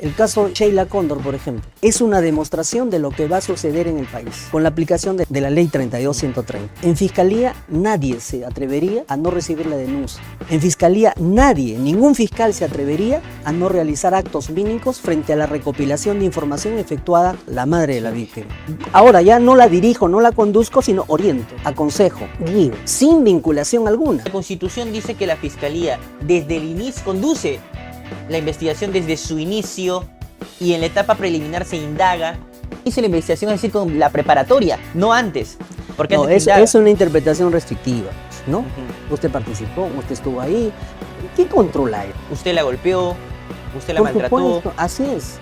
El caso Sheila Cóndor, por ejemplo, es una demostración de lo que va a suceder en el país con la aplicación de la ley 32130. En Fiscalía nadie se atrevería a no recibir la denuncia. En Fiscalía nadie, ningún fiscal se atrevería a no realizar actos mínimos frente a la recopilación de información efectuada la madre de la víctima. Ahora ya no la dirijo, no la conduzco, sino oriento, aconsejo, guío, sin vinculación alguna. La Constitución dice que la Fiscalía desde el inicio conduce la investigación desde su inicio y en la etapa preliminar se indaga. Hice la investigación, es decir, con la preparatoria, no antes. Porque No, antes es una interpretación restrictiva, ¿no? Usted participó, usted estuvo ahí. ¿Quién controla eso? usted la golpeó, usted la Por maltrató. supuesto, así es,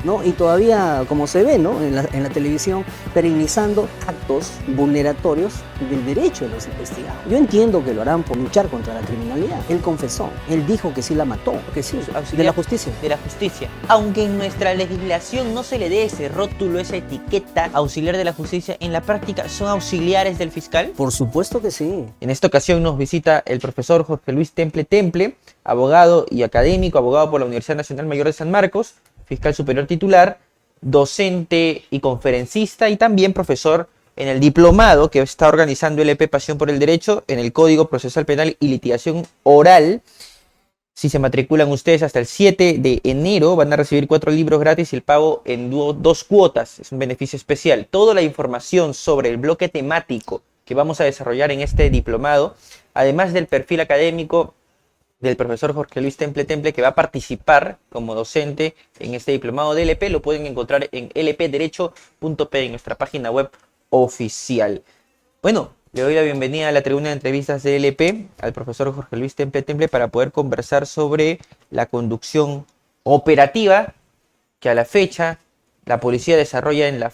¿no? Y todavía, como se ve, ¿no? En la televisión, perennizando actos vulneratorios del derecho de los investigados. Yo entiendo que lo harán por luchar contra la criminalidad. Él confesó, él dijo que sí la mató, que sí, de la justicia. De la justicia. Aunque en nuestra legislación no se le dé ese rótulo, esa etiqueta, auxiliar de la justicia, en la práctica son auxiliares del fiscal. Por supuesto que sí. En esta ocasión nos visita el profesor Jorge Luis Temple, abogado y académico, abogado por la Universidad Nacional Mayor de San Marcos, fiscal superior titular, docente y conferencista y también profesor en el diplomado que está organizando el EP Pasión por el Derecho en el Código Procesal Penal y Litigación Oral. Si se matriculan ustedes hasta el 7 de enero van a recibir 4 libros gratis y el pago en 2 cuotas. Es un beneficio especial. Toda la información sobre el bloque temático que vamos a desarrollar en este diplomado, además del perfil académico del profesor Jorge Luis Temple, que va a participar como docente en este diplomado de LP, lo pueden encontrar en lpderecho.p, en nuestra página web oficial. Bueno, le doy la bienvenida a la tribuna de entrevistas de LP al profesor Jorge Luis Temple para poder conversar sobre la conducción operativa que a la fecha la policía desarrolla en la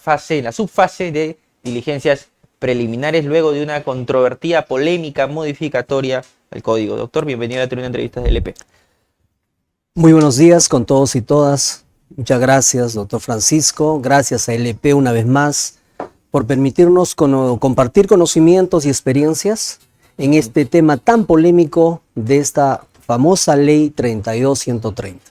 subfase de diligencias preliminares luego de una controvertida polémica modificatoria del código. Doctor, bienvenido a la tribuna de entrevistas de LP. Muy buenos días con todos y todas. Muchas gracias, doctor Francisco. Gracias a LP una vez más por permitirnos compartir conocimientos y experiencias en este tema tan polémico de esta famosa ley 32130.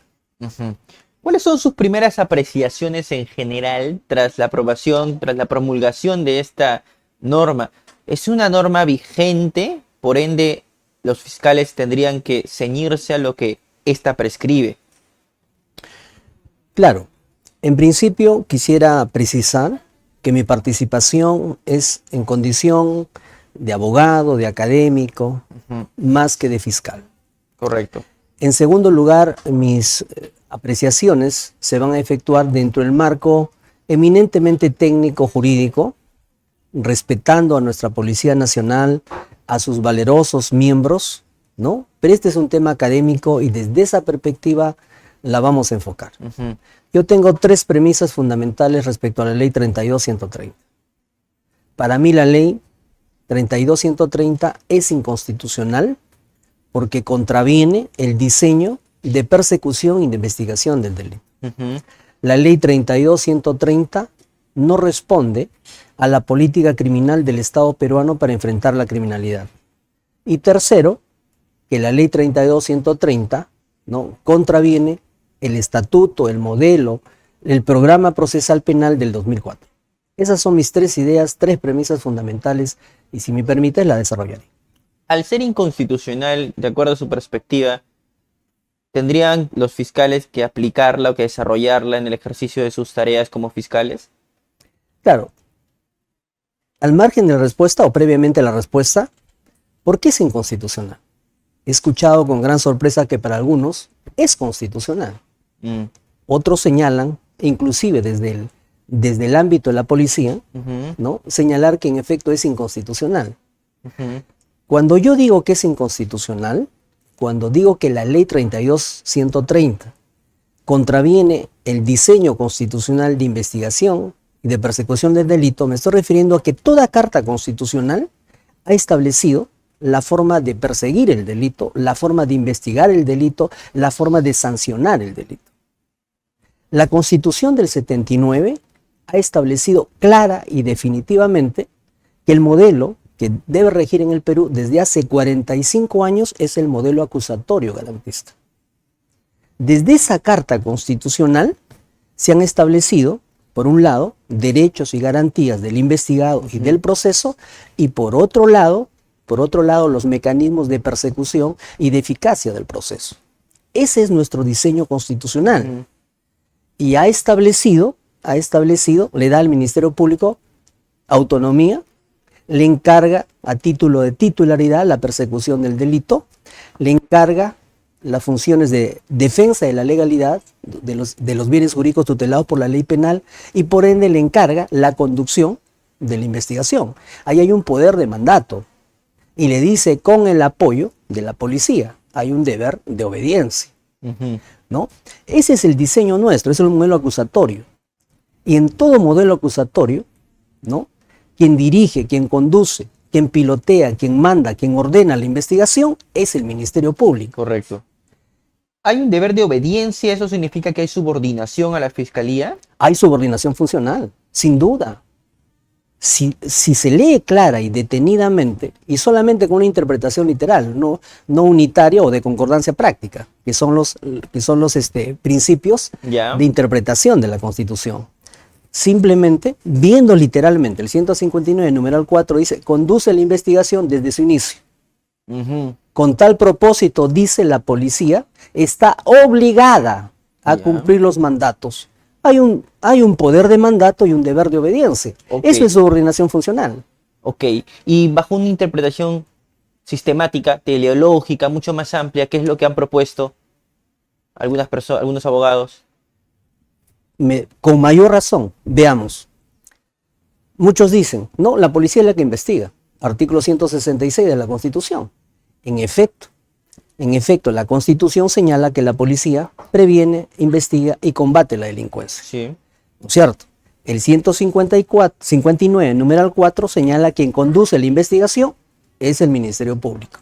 ¿Cuáles son sus primeras apreciaciones en general tras la aprobación, tras la promulgación de esta norma? ¿Es una norma vigente? Por ende, los fiscales tendrían que ceñirse a lo que ésta prescribe. Claro, en principio quisiera precisar que mi participación es en condición de abogado, de académico, más que de fiscal. Correcto. En segundo lugar, mis apreciaciones se van a efectuar dentro del marco eminentemente técnico-jurídico, respetando a nuestra Policía Nacional, a sus valerosos miembros, ¿no? Pero este es un tema académico y desde esa perspectiva la vamos a enfocar. Yo tengo 3 premisas fundamentales respecto a la ley 32130. Para mí la ley 32130 es inconstitucional porque contraviene el diseño de persecución y de investigación del delito. La ley 32130 no responde a la política criminal del Estado peruano para enfrentar la criminalidad. Y tercero, que la ley 32130 ¿no? contraviene el estatuto, el modelo, el programa procesal penal del 2004. Esas son mis 3 ideas, 3 premisas fundamentales y si me permite la desarrollaré. Al ser inconstitucional, de acuerdo a su perspectiva, ¿tendrían los fiscales que aplicarla o que desarrollarla en el ejercicio de sus tareas como fiscales? Claro. Al margen de la respuesta o previamente a la respuesta, ¿por qué es inconstitucional? He escuchado con gran sorpresa que para algunos es constitucional. Otros señalan, inclusive desde el ámbito de la policía, ¿no? señalar que en efecto es inconstitucional. Cuando yo digo que es inconstitucional, cuando digo que la ley 32130 contraviene el diseño constitucional de investigación y de persecución del delito, me estoy refiriendo a que toda carta constitucional ha establecido la forma de perseguir el delito, la forma de investigar el delito, la forma de sancionar el delito. La Constitución del 79 ha establecido clara y definitivamente que el modelo que debe regir en el Perú desde hace 45 años es el modelo acusatorio garantista. Desde esa carta constitucional se han establecido, por un lado, derechos y garantías del investigado y del proceso, y por otro lado, los mecanismos de persecución y de eficacia del proceso. Ese es nuestro diseño constitucional. Y ha establecido, le da al Ministerio Público autonomía, le encarga a título de titularidad la persecución del delito, le encarga las funciones de defensa de la legalidad de los bienes jurídicos tutelados por la ley penal y por ende le encarga la conducción de la investigación. Ahí hay un poder de mandato y le dice con el apoyo de la policía, hay un deber de obediencia, ¿no? Ese es el diseño nuestro, ese es el modelo acusatorio. Y en todo modelo acusatorio, ¿no? Quien dirige, quien conduce, quien pilotea, quien manda, quien ordena la investigación es el Ministerio Público. Correcto. ¿Hay un deber de obediencia? ¿Eso significa que hay subordinación a la Fiscalía? Hay subordinación funcional, sin duda. Si se lee clara y detenidamente, y solamente con una interpretación literal, no unitaria o de concordancia práctica, que son los principios de interpretación de la Constitución. Simplemente, viendo literalmente, el 159, numeral 4, dice, conduce la investigación desde su inicio. Con tal propósito, dice la policía, está obligada a cumplir los mandatos. Hay un poder de mandato y un deber de obediencia. Eso es subordinación funcional. Ok, y bajo una interpretación sistemática, teleológica, mucho más amplia, ¿qué es lo que han propuesto algunos abogados? Con mayor razón, veamos. Muchos dicen, no, la policía es la que investiga. Artículo 166 de la Constitución. En efecto, la Constitución señala que la policía previene, investiga y combate la delincuencia. Sí. ¿No es cierto? El 159, numeral 4, señala que quien conduce la investigación es el Ministerio Público.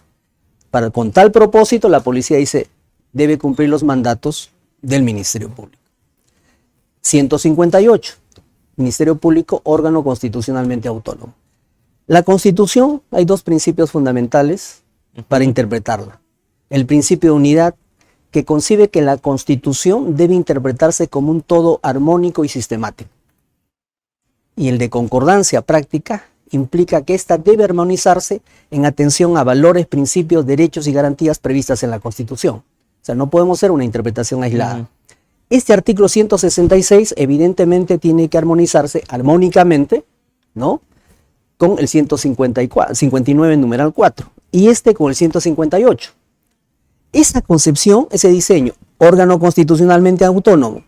Con tal propósito, la policía dice, debe cumplir los mandatos del Ministerio Público. 158, Ministerio Público, órgano constitucionalmente autónomo. La Constitución, hay dos principios fundamentales para interpretarla. El principio de unidad, que concibe que la Constitución debe interpretarse como un todo armónico y sistemático. Y el de concordancia práctica implica que ésta debe armonizarse en atención a valores, principios, derechos y garantías previstas en la Constitución. O sea, no podemos hacer una interpretación aislada. Este artículo 166 evidentemente tiene que armonizarse armónicamente, ¿no?, con el 159, numeral 4, y este con el 158. Esa concepción, ese diseño, órgano constitucionalmente autónomo,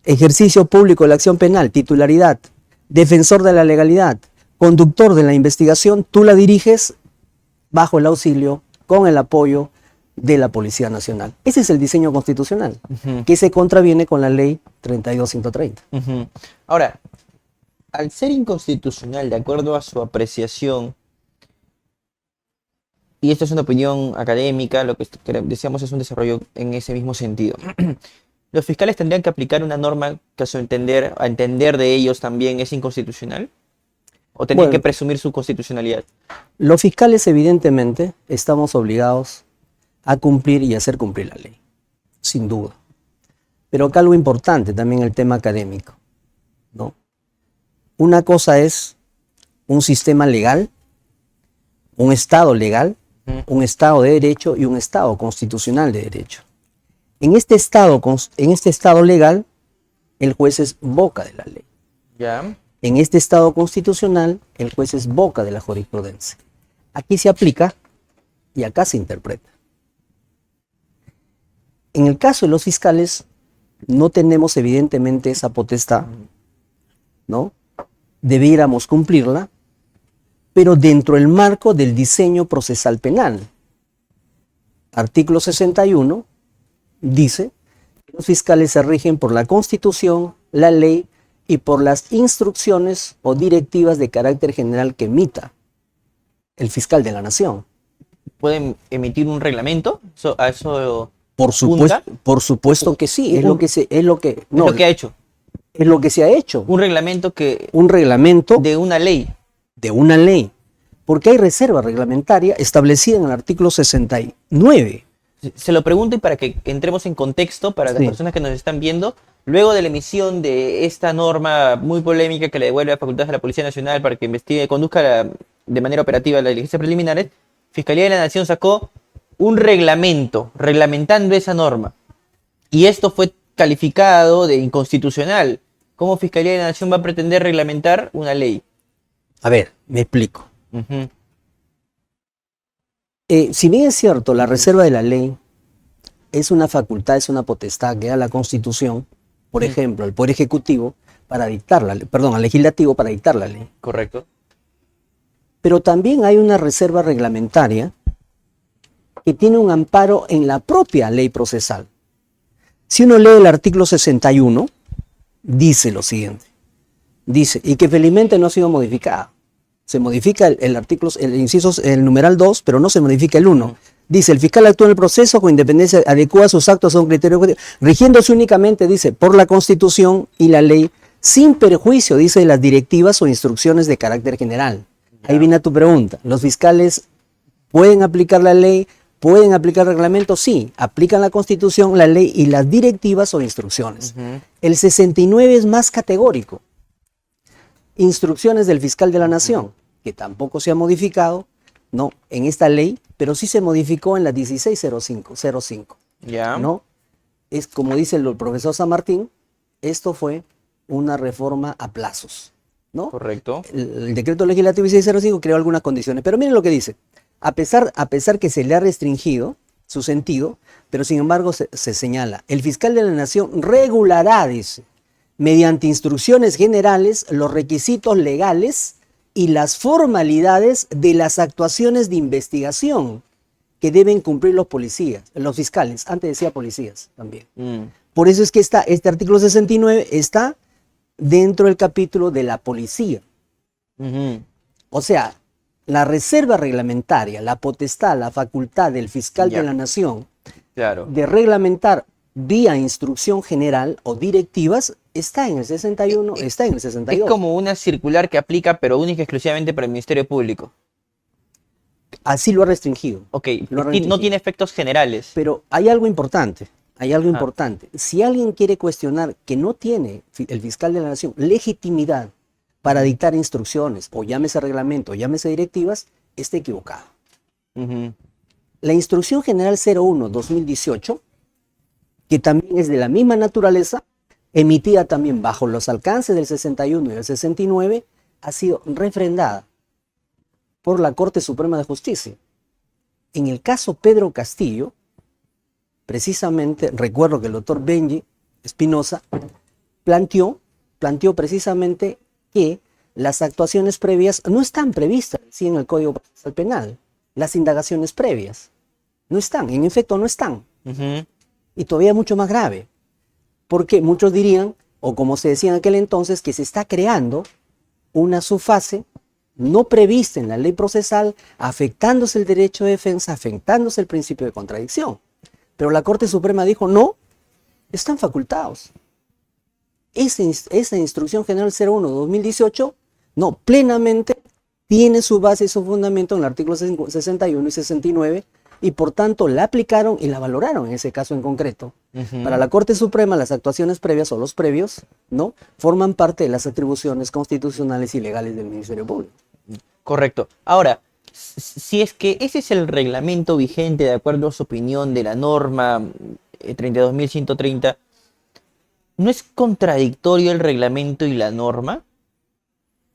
ejercicio público de la acción penal, titularidad, defensor de la legalidad, conductor de la investigación, tú la diriges bajo el auxilio, con el apoyo de la Policía Nacional. Ese es el diseño constitucional, que se contraviene con la ley 32.130. Ahora, al ser inconstitucional, de acuerdo a su apreciación, y esto es una opinión académica, lo que decíamos es un desarrollo en ese mismo sentido, ¿los fiscales tendrían que aplicar una norma que a entender de ellos también es inconstitucional? ¿O tendrían que presumir su constitucionalidad? Los fiscales evidentemente estamos obligados a cumplir y hacer cumplir la ley, sin duda. Pero acá algo importante también el tema académico, ¿no? Una cosa es un sistema legal, un Estado legal, un Estado de derecho y un Estado constitucional de derecho. En este Estado legal, el juez es boca de la ley. ¿Ya? En este Estado constitucional, el juez es boca de la jurisprudencia. Aquí se aplica y acá se interpreta. En el caso de los fiscales, no tenemos evidentemente esa potestad, ¿no? Debiéramos cumplirla, pero dentro del marco del diseño procesal penal. Artículo 61 dice que los fiscales se rigen por la Constitución, la ley y por las instrucciones o directivas de carácter general que emita el fiscal de la Nación. ¿Pueden emitir un reglamento? Por supuesto que sí, es lo que ha hecho. Es lo que se ha hecho. Un reglamento de una ley. De una ley. Porque hay reserva reglamentaria establecida en el artículo 69. Se lo pregunto y para que entremos en contexto para las personas que nos están viendo, luego de la emisión de esta norma muy polémica que le devuelve a facultades a la Policía Nacional para que investigue, conduzca de manera operativa las diligencias preliminares, Fiscalía de la Nación sacó un reglamento reglamentando esa norma. Y esto fue calificado de inconstitucional. ¿Cómo Fiscalía de la Nación va a pretender reglamentar una ley? A ver, me explico. Ujú. Si bien es cierto, la reserva de la ley es una facultad, es una potestad que da la Constitución, por ejemplo, al Poder Ejecutivo para dictar la ley, perdón, al Legislativo para dictar la ley. Correcto. Pero también hay una reserva reglamentaria que tiene un amparo en la propia ley procesal. Si uno lee el artículo 61, dice lo siguiente. Dice, y que felizmente no ha sido modificada. Se modifica el artículo, el numeral 2, pero no se modifica el 1. Dice, el fiscal actúa en el proceso con independencia, adecua sus actos a un criterio, rigiéndose únicamente, dice, por la Constitución y la ley, sin perjuicio, dice, de las directivas o instrucciones de carácter general. Ahí viene tu pregunta. ¿Los fiscales pueden aplicar la ley? ¿Pueden aplicar el reglamento? Sí, aplican la Constitución, la ley y las directivas o instrucciones. El 69 es más categórico. Instrucciones del fiscal de la Nación, que tampoco se ha modificado, no, en esta ley, pero sí se modificó en la 1605. Ya. ¿No? Es como dice el profesor San Martín, esto fue una reforma a plazos, ¿no? Correcto. El decreto legislativo 1605 creó algunas condiciones, pero miren lo que dice. A pesar que se le ha restringido su sentido, pero sin embargo se señala, el fiscal de la Nación regulará, dice, mediante instrucciones generales, los requisitos legales y las formalidades de las actuaciones de investigación que deben cumplir los policías, los fiscales. Antes decía policías también. Por eso es que este artículo 69 está dentro del capítulo de la policía. O sea, la reserva reglamentaria, la potestad, la facultad del fiscal de la Nación de reglamentar vía instrucción general o directivas está en el 61, está en el 62. Es como una circular que aplica, pero única y exclusivamente para el Ministerio Público. Así lo ha restringido. Ok, no tiene efectos generales. Pero hay algo importante, importante. Si alguien quiere cuestionar que no tiene el fiscal de la Nación legitimidad para dictar instrucciones, o llámese reglamento, o llámese directivas, está equivocado. La Instrucción General 01-2018, que también es de la misma naturaleza, emitida también bajo los alcances del 61 y del 69, ha sido refrendada por la Corte Suprema de Justicia. En el caso Pedro Castillo, precisamente, recuerdo que el doctor Benji Espinosa planteó precisamente que las actuaciones previas no están previstas sí, en el Código Procesal Penal. Las indagaciones previas no están, en efecto no están. Y todavía mucho más grave, porque muchos dirían, o como se decía en aquel entonces, que se está creando una subfase no prevista en la ley procesal, afectándose el derecho de defensa, afectándose el principio de contradicción. Pero la Corte Suprema dijo, no, están facultados. Esa Instrucción General 01-2018, no, plenamente tiene su base y su fundamento en el artículo 61 y 69, y por tanto la aplicaron y la valoraron en ese caso en concreto. Para la Corte Suprema, las actuaciones previas o los previos, ¿no?, forman parte de las atribuciones constitucionales y legales del Ministerio Público. Correcto. Ahora, si es que ese es el reglamento vigente de acuerdo a su opinión de la norma 32.130, ¿no es contradictorio el reglamento y la norma?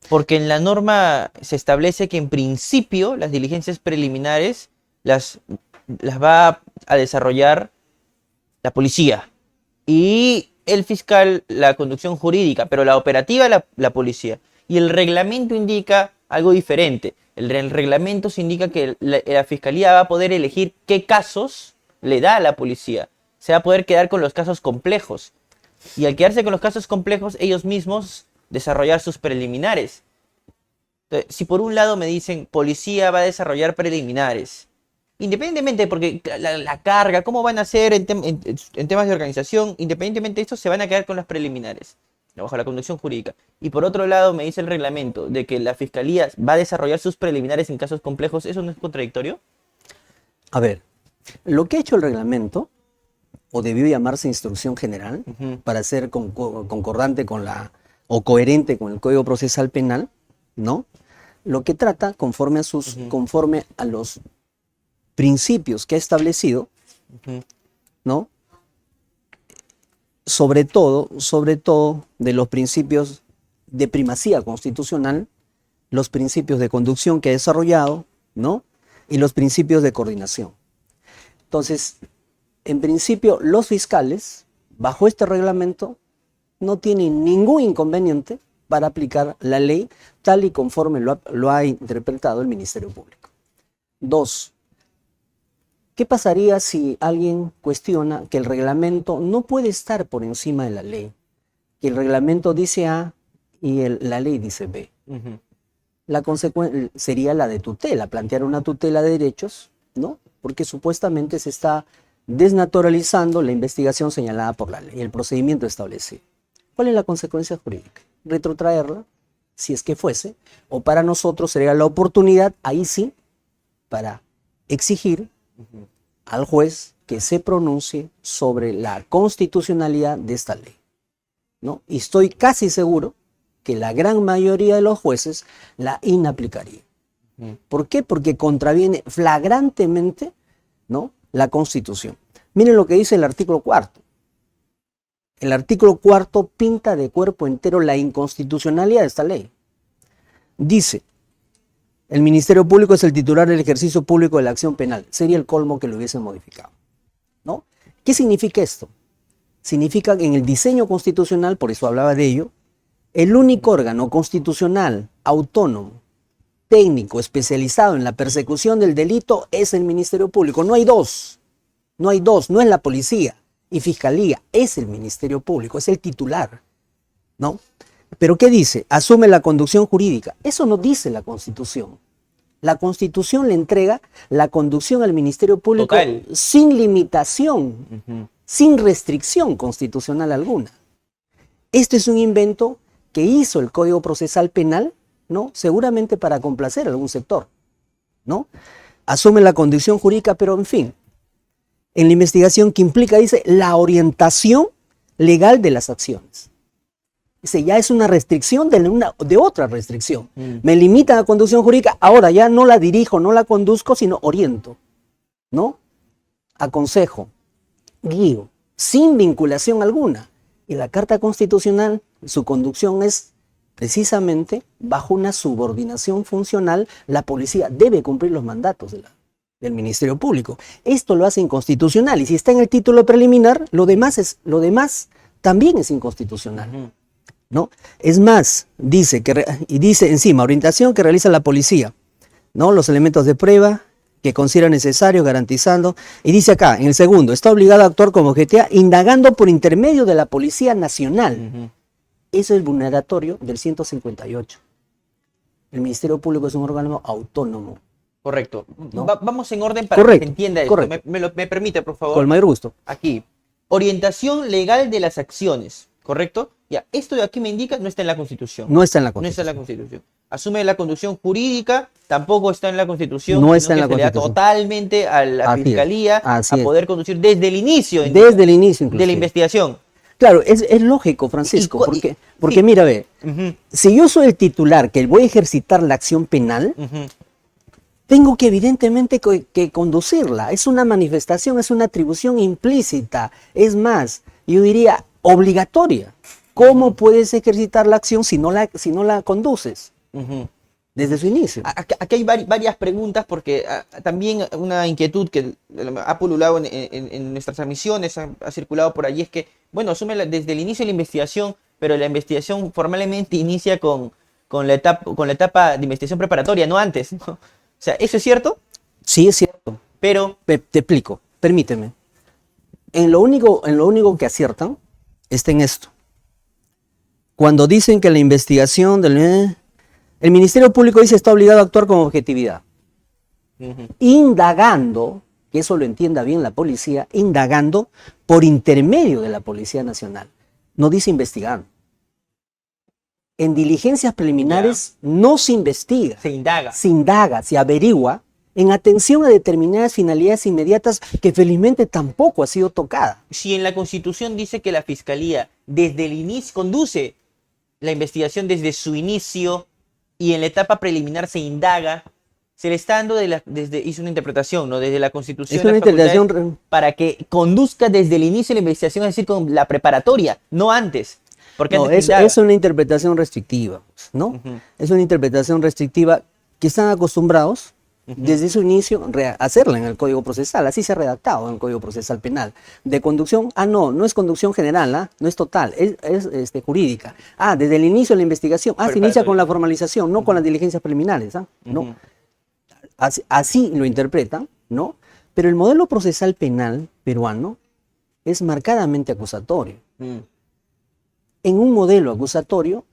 Porque en la norma se establece que en principio las diligencias preliminares las va a desarrollar la policía y el fiscal la conducción jurídica, pero la operativa la policía. Y el reglamento indica algo diferente. El reglamento se indica que la fiscalía va a poder elegir qué casos le da a la policía. Se va a poder quedar con los casos complejos. Y al quedarse con los casos complejos, ellos mismos desarrollar sus preliminares. Entonces, si por un lado me dicen policía va a desarrollar preliminares, independientemente, porque la carga, cómo van a hacer en temas de organización, independientemente de esto, se van a quedar con las preliminares, bajo la conducción jurídica. Y por otro lado, me dice el reglamento de que la fiscalía va a desarrollar sus preliminares en casos complejos. ¿Eso no es contradictorio? A ver, lo que ha hecho el reglamento o debió llamarse instrucción general, Ujú. para ser concordante con o coherente con el Código Procesal Penal, ¿no? Lo que trata, conforme a los principios que ha establecido, Ujú. ¿no? Sobre todo de los principios de primacía constitucional, los principios de conducción que ha desarrollado, ¿no? Y los principios de coordinación. Entonces, en principio, los fiscales, bajo este reglamento, no tienen ningún inconveniente para aplicar la ley tal y conforme lo ha interpretado el Ministerio Público. 2. ¿Qué pasaría si alguien cuestiona que el reglamento no puede estar por encima de la ley? Que el reglamento dice A y la ley dice B. Ujú. La consecuencia sería la de tutela, plantear una tutela de derechos, ¿no? Porque supuestamente se está desnaturalizando la investigación señalada por la ley, el procedimiento establecido. ¿Cuál es la consecuencia jurídica? Retrotraerla, si es que fuese, o para nosotros sería la oportunidad, ahí sí, para exigir al juez que se pronuncie sobre la constitucionalidad de esta ley, ¿no? Y estoy casi seguro que la gran mayoría de los jueces la inaplicaría. ¿Por qué? Porque contraviene flagrantemente, ¿no?, la Constitución. Miren lo que dice el artículo 4. El artículo 4 pinta de cuerpo entero la inconstitucionalidad de esta ley. Dice: el Ministerio Público es el titular del ejercicio público de la acción penal. Sería el colmo que lo hubiesen modificado, ¿no? ¿Qué significa esto? Significa que en el diseño constitucional, por eso hablaba de ello, el único órgano constitucional, autónomo, técnico, especializado en la persecución del delito es el Ministerio Público. No hay dos, no es la policía y fiscalía, es el Ministerio Público, es el titular, ¿no? Pero ¿qué dice? Asume la conducción jurídica. Eso no dice la Constitución. La Constitución le entrega la conducción al Ministerio Público Total. sin limitación, sin restricción constitucional alguna. Este es un invento que hizo el Código Procesal Penal, ¿no? Seguramente para complacer a algún sector, ¿no? Asume la condición jurídica, pero en fin, en la investigación que implica, dice, la orientación legal de las acciones. Dice, ya es una restricción de otra restricción. Me limita la conducción jurídica, ahora ya no la dirijo, no la conduzco, sino oriento, ¿no? Aconsejo, guío, sin vinculación alguna. Y la Carta Constitucional, su conducción es precisamente bajo una subordinación funcional. La policía debe cumplir los mandatos del Ministerio Público. Esto lo hace inconstitucional, y si está en el título preliminar, lo demás también es inconstitucional, ¿no? Es más, dice encima, orientación que realiza la policía, ¿no? Los elementos de prueba que considera necesario, garantizando, y dice acá, en el segundo, está obligado a actuar como GTA, indagando por intermedio de la Policía Nacional. Eso es vulneratorio del 158. El Ministerio Público es un órgano autónomo. Correcto. ¿No? Vamos en orden para Correcto, que se entienda esto. correcto. ¿Me permite, por favor? Con el mayor gusto. Aquí. Orientación legal de las acciones. ¿Correcto? Ya, esto de aquí me indica no está en la Constitución. No está en la No está en la Constitución. Constitución. Asume la conducción jurídica, tampoco está en la Constitución. No está sino en que la se le da Constitución. totalmente a la Así es, Fiscalía así a es. poder conducir desde el inicio. Desde el inicio, de la inclusive. investigación. Claro, es lógico, Francisco, porque sí. mira, ve, Ujú, si yo soy el titular que voy a ejercitar la acción penal, ujú. tengo que evidentemente que conducirla. Es una manifestación, es una atribución implícita. Es más, yo diría obligatoria. ¿Cómo puedes ejercitar la acción si no la conduces Ujú. desde su inicio? Aquí hay varias preguntas porque también una inquietud que ha pululado en nuestras transmisiones, ha circulado por allí, es que, bueno, asume desde el inicio de la investigación, pero la investigación formalmente inicia con la etapa de investigación preparatoria, no antes, ¿no? O sea, ¿eso es cierto? Sí, es cierto. Pero, Te explico, permíteme. En lo único que aciertan está en esto. Cuando dicen que la investigación el Ministerio Público dice está obligado a actuar con objetividad. Indagando, que eso lo entienda bien la policía, indagando por intermedio de la Policía Nacional. No dice investigando. En diligencias preliminares no se investiga. se indaga. Se indaga, se averigua en atención a determinadas finalidades inmediatas que felizmente tampoco ha sido tocada. Si en la Constitución dice que la Fiscalía desde el inicio conduce la investigación desde su inicio y en la etapa preliminar se indaga, se le está dando hizo una interpretación, ¿no? Desde la Constitución Es una las facultades interpretación para que conduzca desde el inicio de la investigación, es decir, con la preparatoria, no antes. Porque No, antes se indaga. es una interpretación restrictiva, ¿no? Ujú. Es una interpretación restrictiva que están acostumbrados desde su inicio a hacerla en el Código Procesal. Así se ha redactado en el Código Procesal Penal. De conducción, no es conducción general, no es total, es jurídica. Desde el inicio de la investigación, se inicia con la formalización, no con las diligencias preliminares, ¿no? Ujú. Así lo interpretan, ¿no? Pero el modelo procesal penal peruano es marcadamente acusatorio. Mm. En un modelo acusatorio,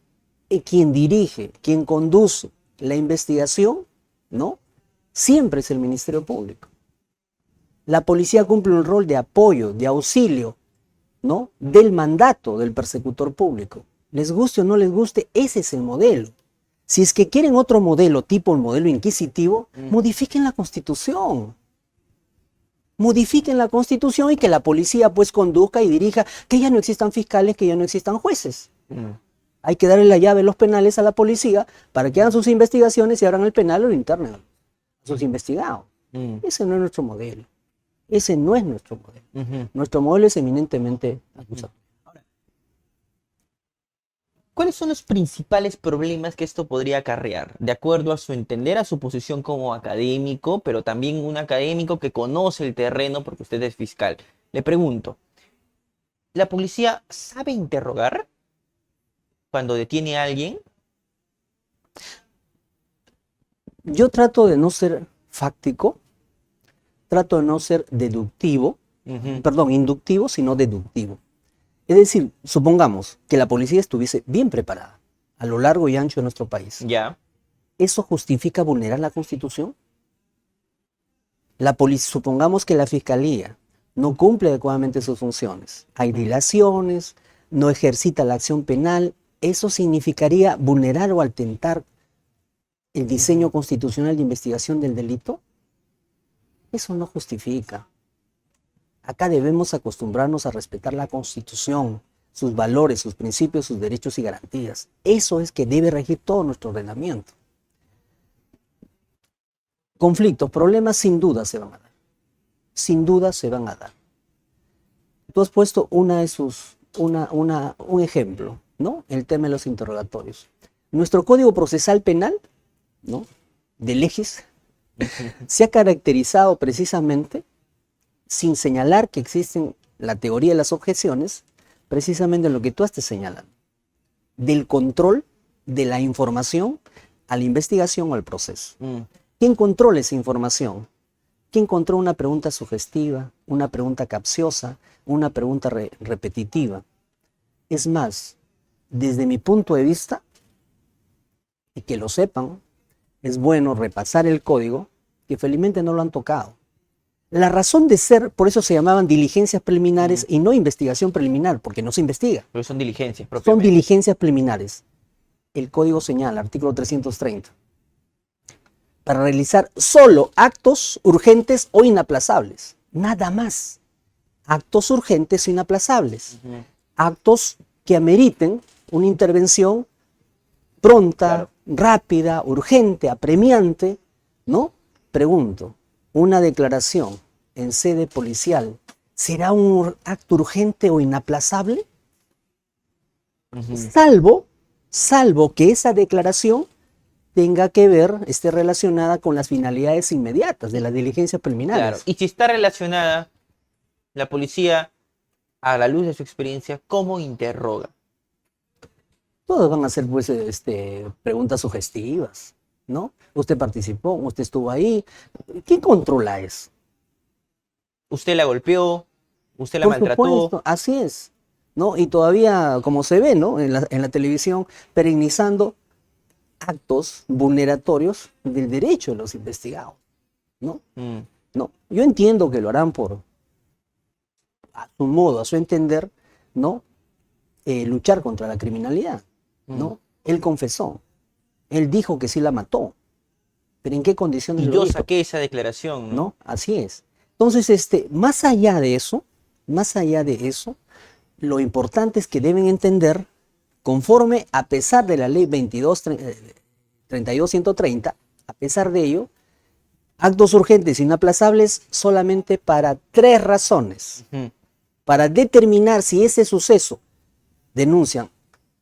quien dirige, quien conduce la investigación, ¿no? Siempre es el Ministerio Público. La policía cumple un rol de apoyo, de auxilio, ¿no? Del mandato del persecutor público. Les guste o no les guste, ese es el modelo. Si es que quieren otro modelo, tipo el modelo inquisitivo, modifiquen la Constitución. Modifiquen la Constitución y que la policía pues conduzca y dirija, que ya no existan fiscales, que ya no existan jueces. Hay que darle la llave de los penales a la policía para que hagan sus investigaciones y abran el penal o lo internen a sus investigados. Ese no es nuestro modelo. Ese no es nuestro modelo. Ujú. Nuestro modelo es eminentemente acusatorio. ¿Cuáles son los principales problemas que esto podría acarrear? De acuerdo a su entender, a su posición como académico, pero también un académico que conoce el terreno porque usted es fiscal. Le pregunto, ¿la policía sabe interrogar cuando detiene a alguien? Yo trato de no ser fáctico, trato de no ser deductivo, inductivo, sino deductivo. Es decir, supongamos que la policía estuviese bien preparada a lo largo y ancho de nuestro país. Ya. ¿Eso justifica vulnerar la Constitución? Supongamos que la Fiscalía no cumple adecuadamente sus funciones. Hay dilaciones, no ejercita la acción penal. ¿Eso significaría vulnerar o atentar el diseño constitucional de investigación del delito? Eso no justifica. Acá debemos acostumbrarnos a respetar la Constitución, sus valores, sus principios, sus derechos y garantías. Eso es que debe regir todo nuestro ordenamiento. Conflictos, problemas sin duda se van a dar. Sin duda se van a dar. Tú has puesto un ejemplo, ¿no? El tema de los interrogatorios. Nuestro Código Procesal Penal, ¿no? De leyes, se ha caracterizado precisamente, sin señalar que existen la teoría de las objeciones, precisamente en lo que tú estás señalando, del control de la información a la investigación o al proceso. ¿Quién controla esa información? ¿Quién controla una pregunta sugestiva, una pregunta capciosa, una pregunta repetitiva? Es más, desde mi punto de vista, y que lo sepan, es bueno repasar el código, que felizmente no lo han tocado. La razón de ser, por eso se llamaban diligencias preliminares y no investigación preliminar, porque no se investiga. Pero son diligencias Son propiamente. diligencias preliminares. El código señala, artículo 330, para realizar solo actos urgentes o inaplazables. Nada más. Actos urgentes o inaplazables. Actos que ameriten una intervención pronta, rápida, urgente, apremiante, ¿no? Pregunto, ¿una declaración en sede policial será un acto urgente o inaplazable? Salvo que esa declaración tenga que ver, esté relacionada con las finalidades inmediatas de las diligencias preliminares. Claro. Y si está relacionada, la policía, a la luz de su experiencia, ¿cómo interroga? Todos van a ser pues, preguntas sugestivas, ¿no? Usted participó, usted estuvo ahí. ¿Quién controla eso? ¿Usted la golpeó? ¿Usted la Por maltrató? supuesto, así es, ¿no? Y todavía, como se ve, ¿no? En la televisión, perennizando actos vulneratorios del derecho de los investigados, ¿no? No, yo entiendo que lo harán a su modo, a su entender, ¿no? Luchar contra la criminalidad, ¿no? Él confesó, él dijo que sí la mató, ¿Pero en qué condiciones Y lo yo dijo? saqué esa declaración, ¿no? ¿No? Así es. Entonces, más allá de eso, más allá de eso, lo importante es que deben entender, conforme, a pesar de la ley 32.130, a pesar de ello, actos urgentes e inaplazables solamente para 3 razones. Ujú. Para determinar si ese suceso, denuncian,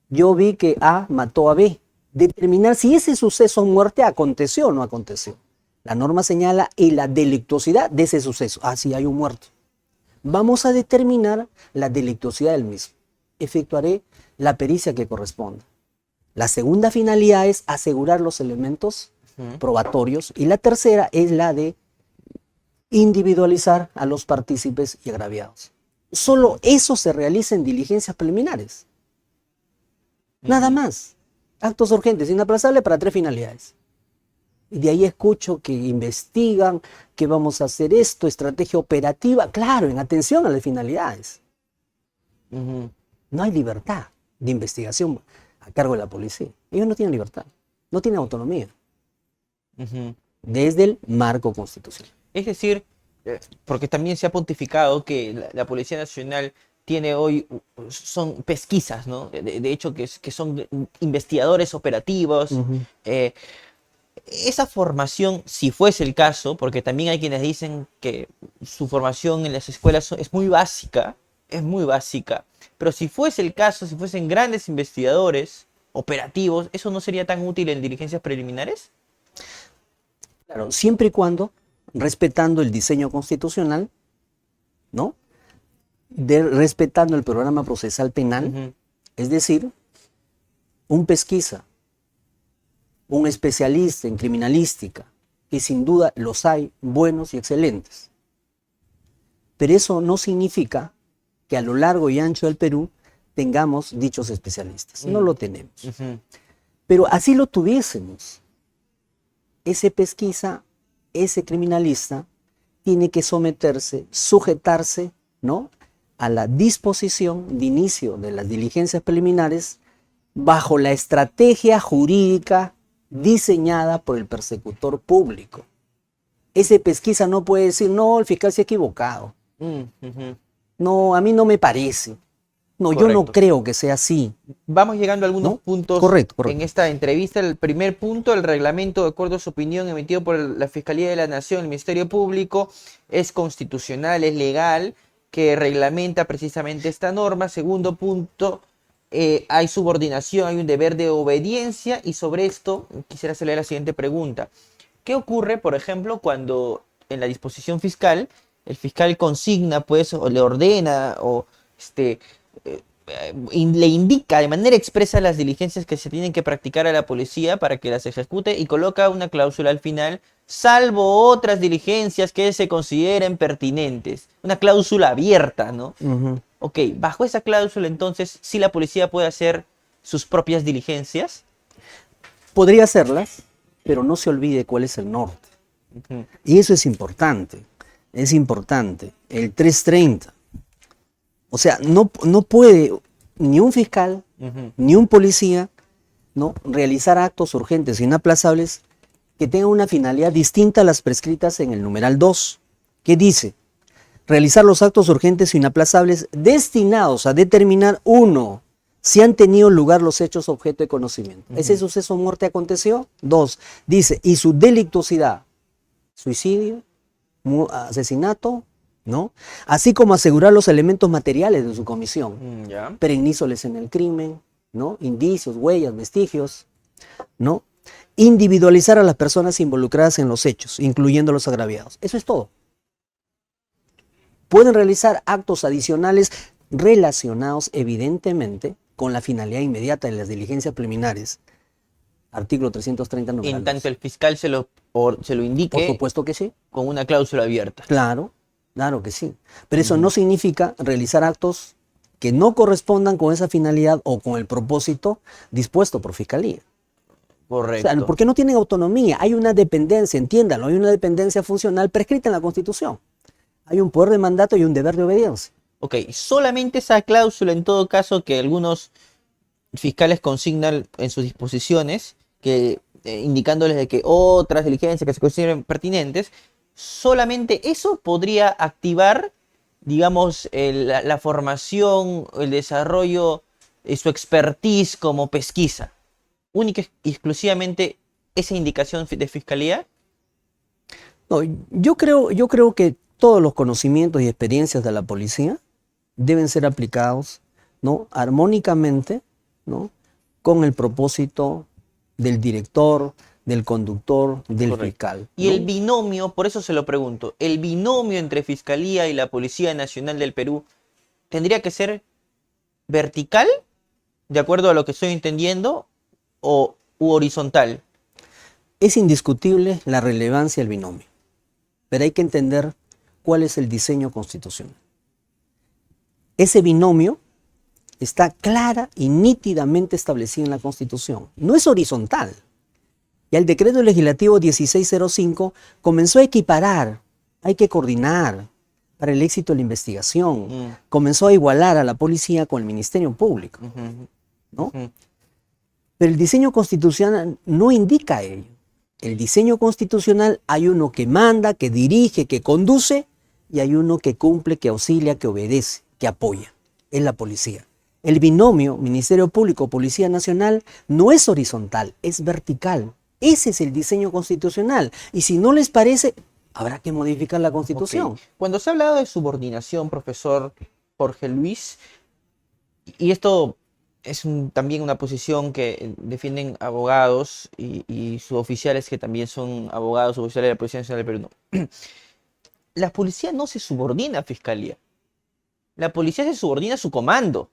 yo vi que A mató a B, determinar si ese suceso de muerte aconteció o no aconteció. La norma señala y la delictuosidad de ese suceso. Ah, sí, hay un muerto. Vamos a determinar la delictuosidad del mismo. Efectuaré la pericia que corresponda. La segunda finalidad es asegurar los elementos probatorios y la tercera es la de individualizar a los partícipes y agraviados. Solo eso se realiza en diligencias preliminares. Nada más. Actos urgentes, inaplazables para 3 finalidades. Y de ahí escucho que investigan, que vamos a hacer esto, estrategia operativa. Claro, en atención a las finalidades. Ujú. No hay libertad de investigación a cargo de la policía. Ellos no tienen libertad, no tienen autonomía Ujú. desde el marco constitucional. Es decir, porque también se ha pontificado que la Policía Nacional tiene hoy, son pesquisas, ¿no? De hecho, que son investigadores operativos. Ujú. eh, Esa formación, si fuese el caso, porque también hay quienes dicen que su formación en las escuelas es muy básica, pero si fuese el caso, si fuesen grandes investigadores operativos, ¿eso no sería tan útil en diligencias preliminares? Claro, siempre y cuando respetando el diseño constitucional, ¿no? Respetando el programa procesal penal, Ujú. es decir, un pesquisa, un especialista en criminalística, que sin duda los hay buenos y excelentes. Pero eso no significa que a lo largo y ancho del Perú tengamos dichos especialistas. No lo tenemos. Ujú. Pero así lo tuviésemos. Ese pesquisa, ese criminalista, tiene que someterse, sujetarse, ¿no?, a la disposición de inicio de las diligencias preliminares bajo la estrategia jurídica diseñada por el persecutor público. Ese pesquisa no puede decir, no, el fiscal se ha equivocado. Ujú. No, a mí no me parece. No, yo no Correcto. creo que sea así. Vamos llegando a algunos ¿No? puntos Correcto, en correcto. esta entrevista. El primer punto, el reglamento de acuerdo a su opinión emitido por la Fiscalía de la Nación, el Ministerio Público, es constitucional, es legal, que reglamenta precisamente esta norma. Segundo punto, hay subordinación, hay un deber de obediencia, y sobre esto quisiera hacerle la siguiente pregunta. ¿Qué ocurre, por ejemplo, cuando en la disposición fiscal el fiscal consigna, pues, o le ordena, o le indica de manera expresa las diligencias que se tienen que practicar a la policía para que las ejecute, y coloca una cláusula al final, salvo otras diligencias que se consideren pertinentes? Una cláusula abierta, ¿no? Ujú. Ok, bajo esa cláusula, entonces, ¿sí la policía puede hacer sus propias diligencias? Podría hacerlas, pero no se olvide cuál es el norte. Ujú. Y eso es importante. Es importante. El 330. O sea, no puede ni un fiscal, Ujú. ni un policía, ¿no?, realizar actos urgentes e inaplazables que tengan una finalidad distinta a las prescritas en el numeral 2, que dice: realizar los actos urgentes e inaplazables destinados a determinar, 1, si han tenido lugar los hechos objeto de conocimiento. ¿Ese suceso o muerte aconteció? 2, dice, y su delictuosidad, suicidio, asesinato, ¿no? Así como asegurar los elementos materiales de su comisión, Ya. perennísoles en el crimen, ¿no?, indicios, huellas, vestigios, ¿no? Individualizar a las personas involucradas en los hechos, incluyendo los agraviados. Eso es todo. Pueden realizar actos adicionales relacionados evidentemente con la finalidad inmediata de las diligencias preliminares. Artículo 330 En numeral tanto 2. el fiscal se lo Por indique supuesto que sí. con una cláusula abierta. Claro, claro que sí. Pero eso no significa realizar actos que no correspondan con esa finalidad o con el propósito dispuesto por fiscalía. O sea, Correcto. porque no tienen autonomía, hay una dependencia, entiéndalo, hay una dependencia funcional prescrita en la Constitución. Hay un poder de mandato y un deber de obediencia. Ok, solamente esa cláusula, en todo caso, que algunos fiscales consignan en sus disposiciones, que indicándoles de que otras diligencias que se consideren pertinentes, solamente eso podría activar, digamos, la formación, el desarrollo, su expertise como pesquisa. Única y exclusivamente esa indicación de fiscalía. No, yo creo que todos los conocimientos y experiencias de la policía deben ser aplicados, ¿no?, armónicamente, ¿no?, con el propósito del director, del conductor, del Correcto. fiscal. Y ¿no? el binomio, por eso se lo pregunto, el binomio entre Fiscalía y la Policía Nacional del Perú tendría que ser vertical, de acuerdo a lo que estoy entendiendo, u horizontal. Es indiscutible la relevancia del binomio, pero hay que entender cuál es el diseño constitucional. Ese binomio está clara y nítidamente establecido en la Constitución. No es horizontal. Y el decreto legislativo 1605 comenzó a equiparar, hay que coordinar para el éxito de la investigación. Comenzó a igualar a la policía con el Ministerio Público, ¿no? Pero el diseño constitucional no indica ello. El diseño constitucional hay uno que manda, que dirige, que conduce, y hay uno que cumple, que auxilia, que obedece, que apoya. Es la policía. El binomio Ministerio Público, Policía Nacional no es horizontal, es vertical. Ese es el diseño constitucional. Y si no les parece, habrá que modificar la Constitución. Ok. Cuando se ha hablado de subordinación, profesor Jorge Luis, y esto es también una posición que defienden abogados y suboficiales que también son abogados suboficiales de la Policía Nacional del Perú. No. La policía no se subordina a fiscalía. La policía se subordina a su comando,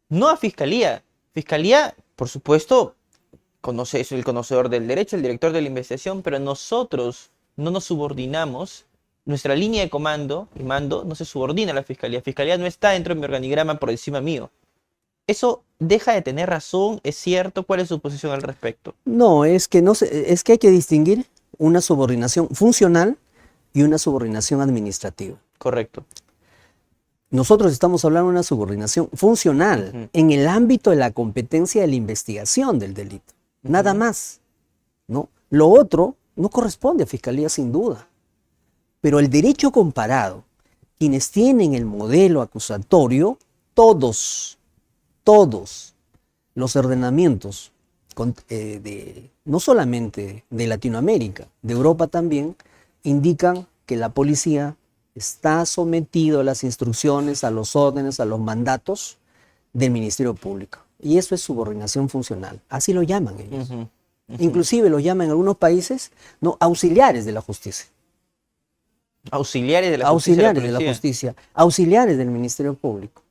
no a fiscalía. Fiscalía, por supuesto, es el conocedor del derecho, el director de la investigación, pero nosotros no nos subordinamos. Nuestra línea de comando y mando no se subordina a la fiscalía. Fiscalía no está dentro de mi organigrama por encima mío. ¿Eso deja de tener razón? ¿Es cierto? ¿Cuál es su posición al respecto? No, es que hay que distinguir una subordinación funcional y una subordinación administrativa. Correcto. Nosotros estamos hablando de una subordinación funcional en el ámbito de la competencia de la investigación del delito. Nada más, ¿no? Lo otro no corresponde a Fiscalía sin duda. Pero el derecho comparado, quienes tienen el modelo acusatorio, todos los ordenamientos, no solamente de Latinoamérica, de Europa también, indican que la policía está sometido a las instrucciones, a los órdenes, a los mandatos del Ministerio Público. Y eso es subordinación funcional. Así lo llaman ellos. Inclusive lo llaman en algunos países, ¿no?, auxiliares de la justicia. Auxiliares de la justicia. Auxiliares de la justicia. Auxiliares del Ministerio Público.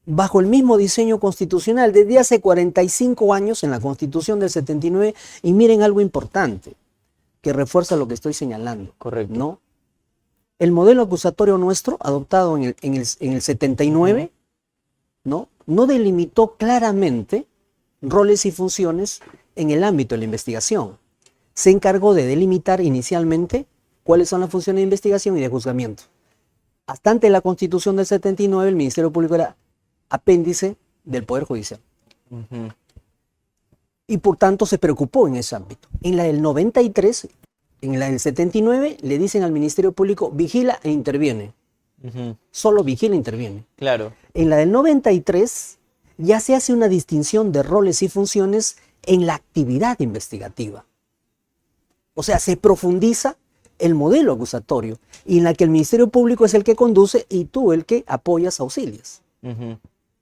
Bajo el mismo diseño constitucional desde hace 45 años en la Constitución del 79. Y miren algo importante que refuerza lo que estoy señalando. Correcto. ¿No? El modelo acusatorio nuestro, adoptado en el 79, no delimitó claramente roles y funciones en el ámbito de la investigación. Se encargó de delimitar inicialmente cuáles son las funciones de investigación y de juzgamiento. Hasta antes de la Constitución del 79, el Ministerio Público era apéndice del Poder Judicial. Y por tanto se preocupó en ese ámbito. En la del 93, en la del 79, le dicen al Ministerio Público, vigila e interviene. Solo vigila e interviene. Claro. En la del 93 ya se hace una distinción de roles y funciones en la actividad investigativa. O sea, se profundiza el modelo acusatorio y en la que el Ministerio Público es el que conduce y tú el que apoyas, auxilias.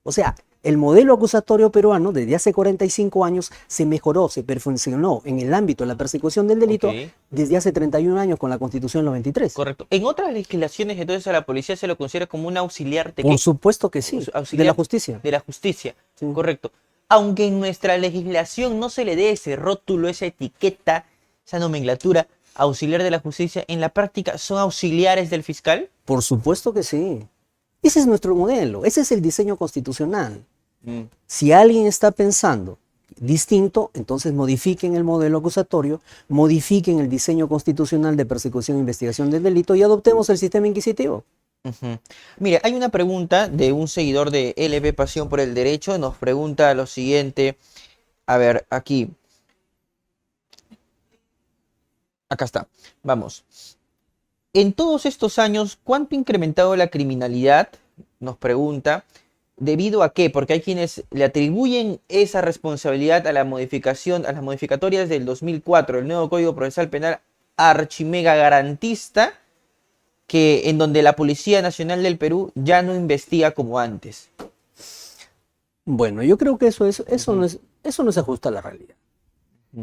O sea, el modelo acusatorio peruano desde hace 45 años se mejoró, se perfeccionó en el ámbito de la persecución del delito desde hace 31 años con la Constitución del 93. Correcto. En otras legislaciones, entonces, a la policía se lo considera como un auxiliar de Por supuesto que sí, auxiliar de la justicia. De la justicia, Sí. correcto. Aunque en nuestra legislación no se le dé ese rótulo, esa etiqueta, esa nomenclatura, auxiliar de la justicia, en la práctica son auxiliares del fiscal. Por supuesto que sí. Ese es nuestro modelo, ese es el diseño constitucional. Si alguien está pensando distinto, entonces modifiquen el modelo acusatorio, modifiquen el diseño constitucional de persecución e investigación del delito y adoptemos el sistema inquisitivo. Mire, hay una pregunta de un seguidor de LP Pasión por el Derecho. Nos pregunta lo siguiente. A ver, aquí. Acá está. Vamos. En todos estos años, ¿cuánto ha incrementado la criminalidad? Nos pregunta. ¿Debido a qué? Porque hay quienes le atribuyen esa responsabilidad a la modificación, a las modificatorias del 2004, el nuevo Código Procesal Penal archimega garantista, que en donde la Policía Nacional del Perú ya no investiga como antes. Bueno, yo creo que eso no se ajusta a la realidad.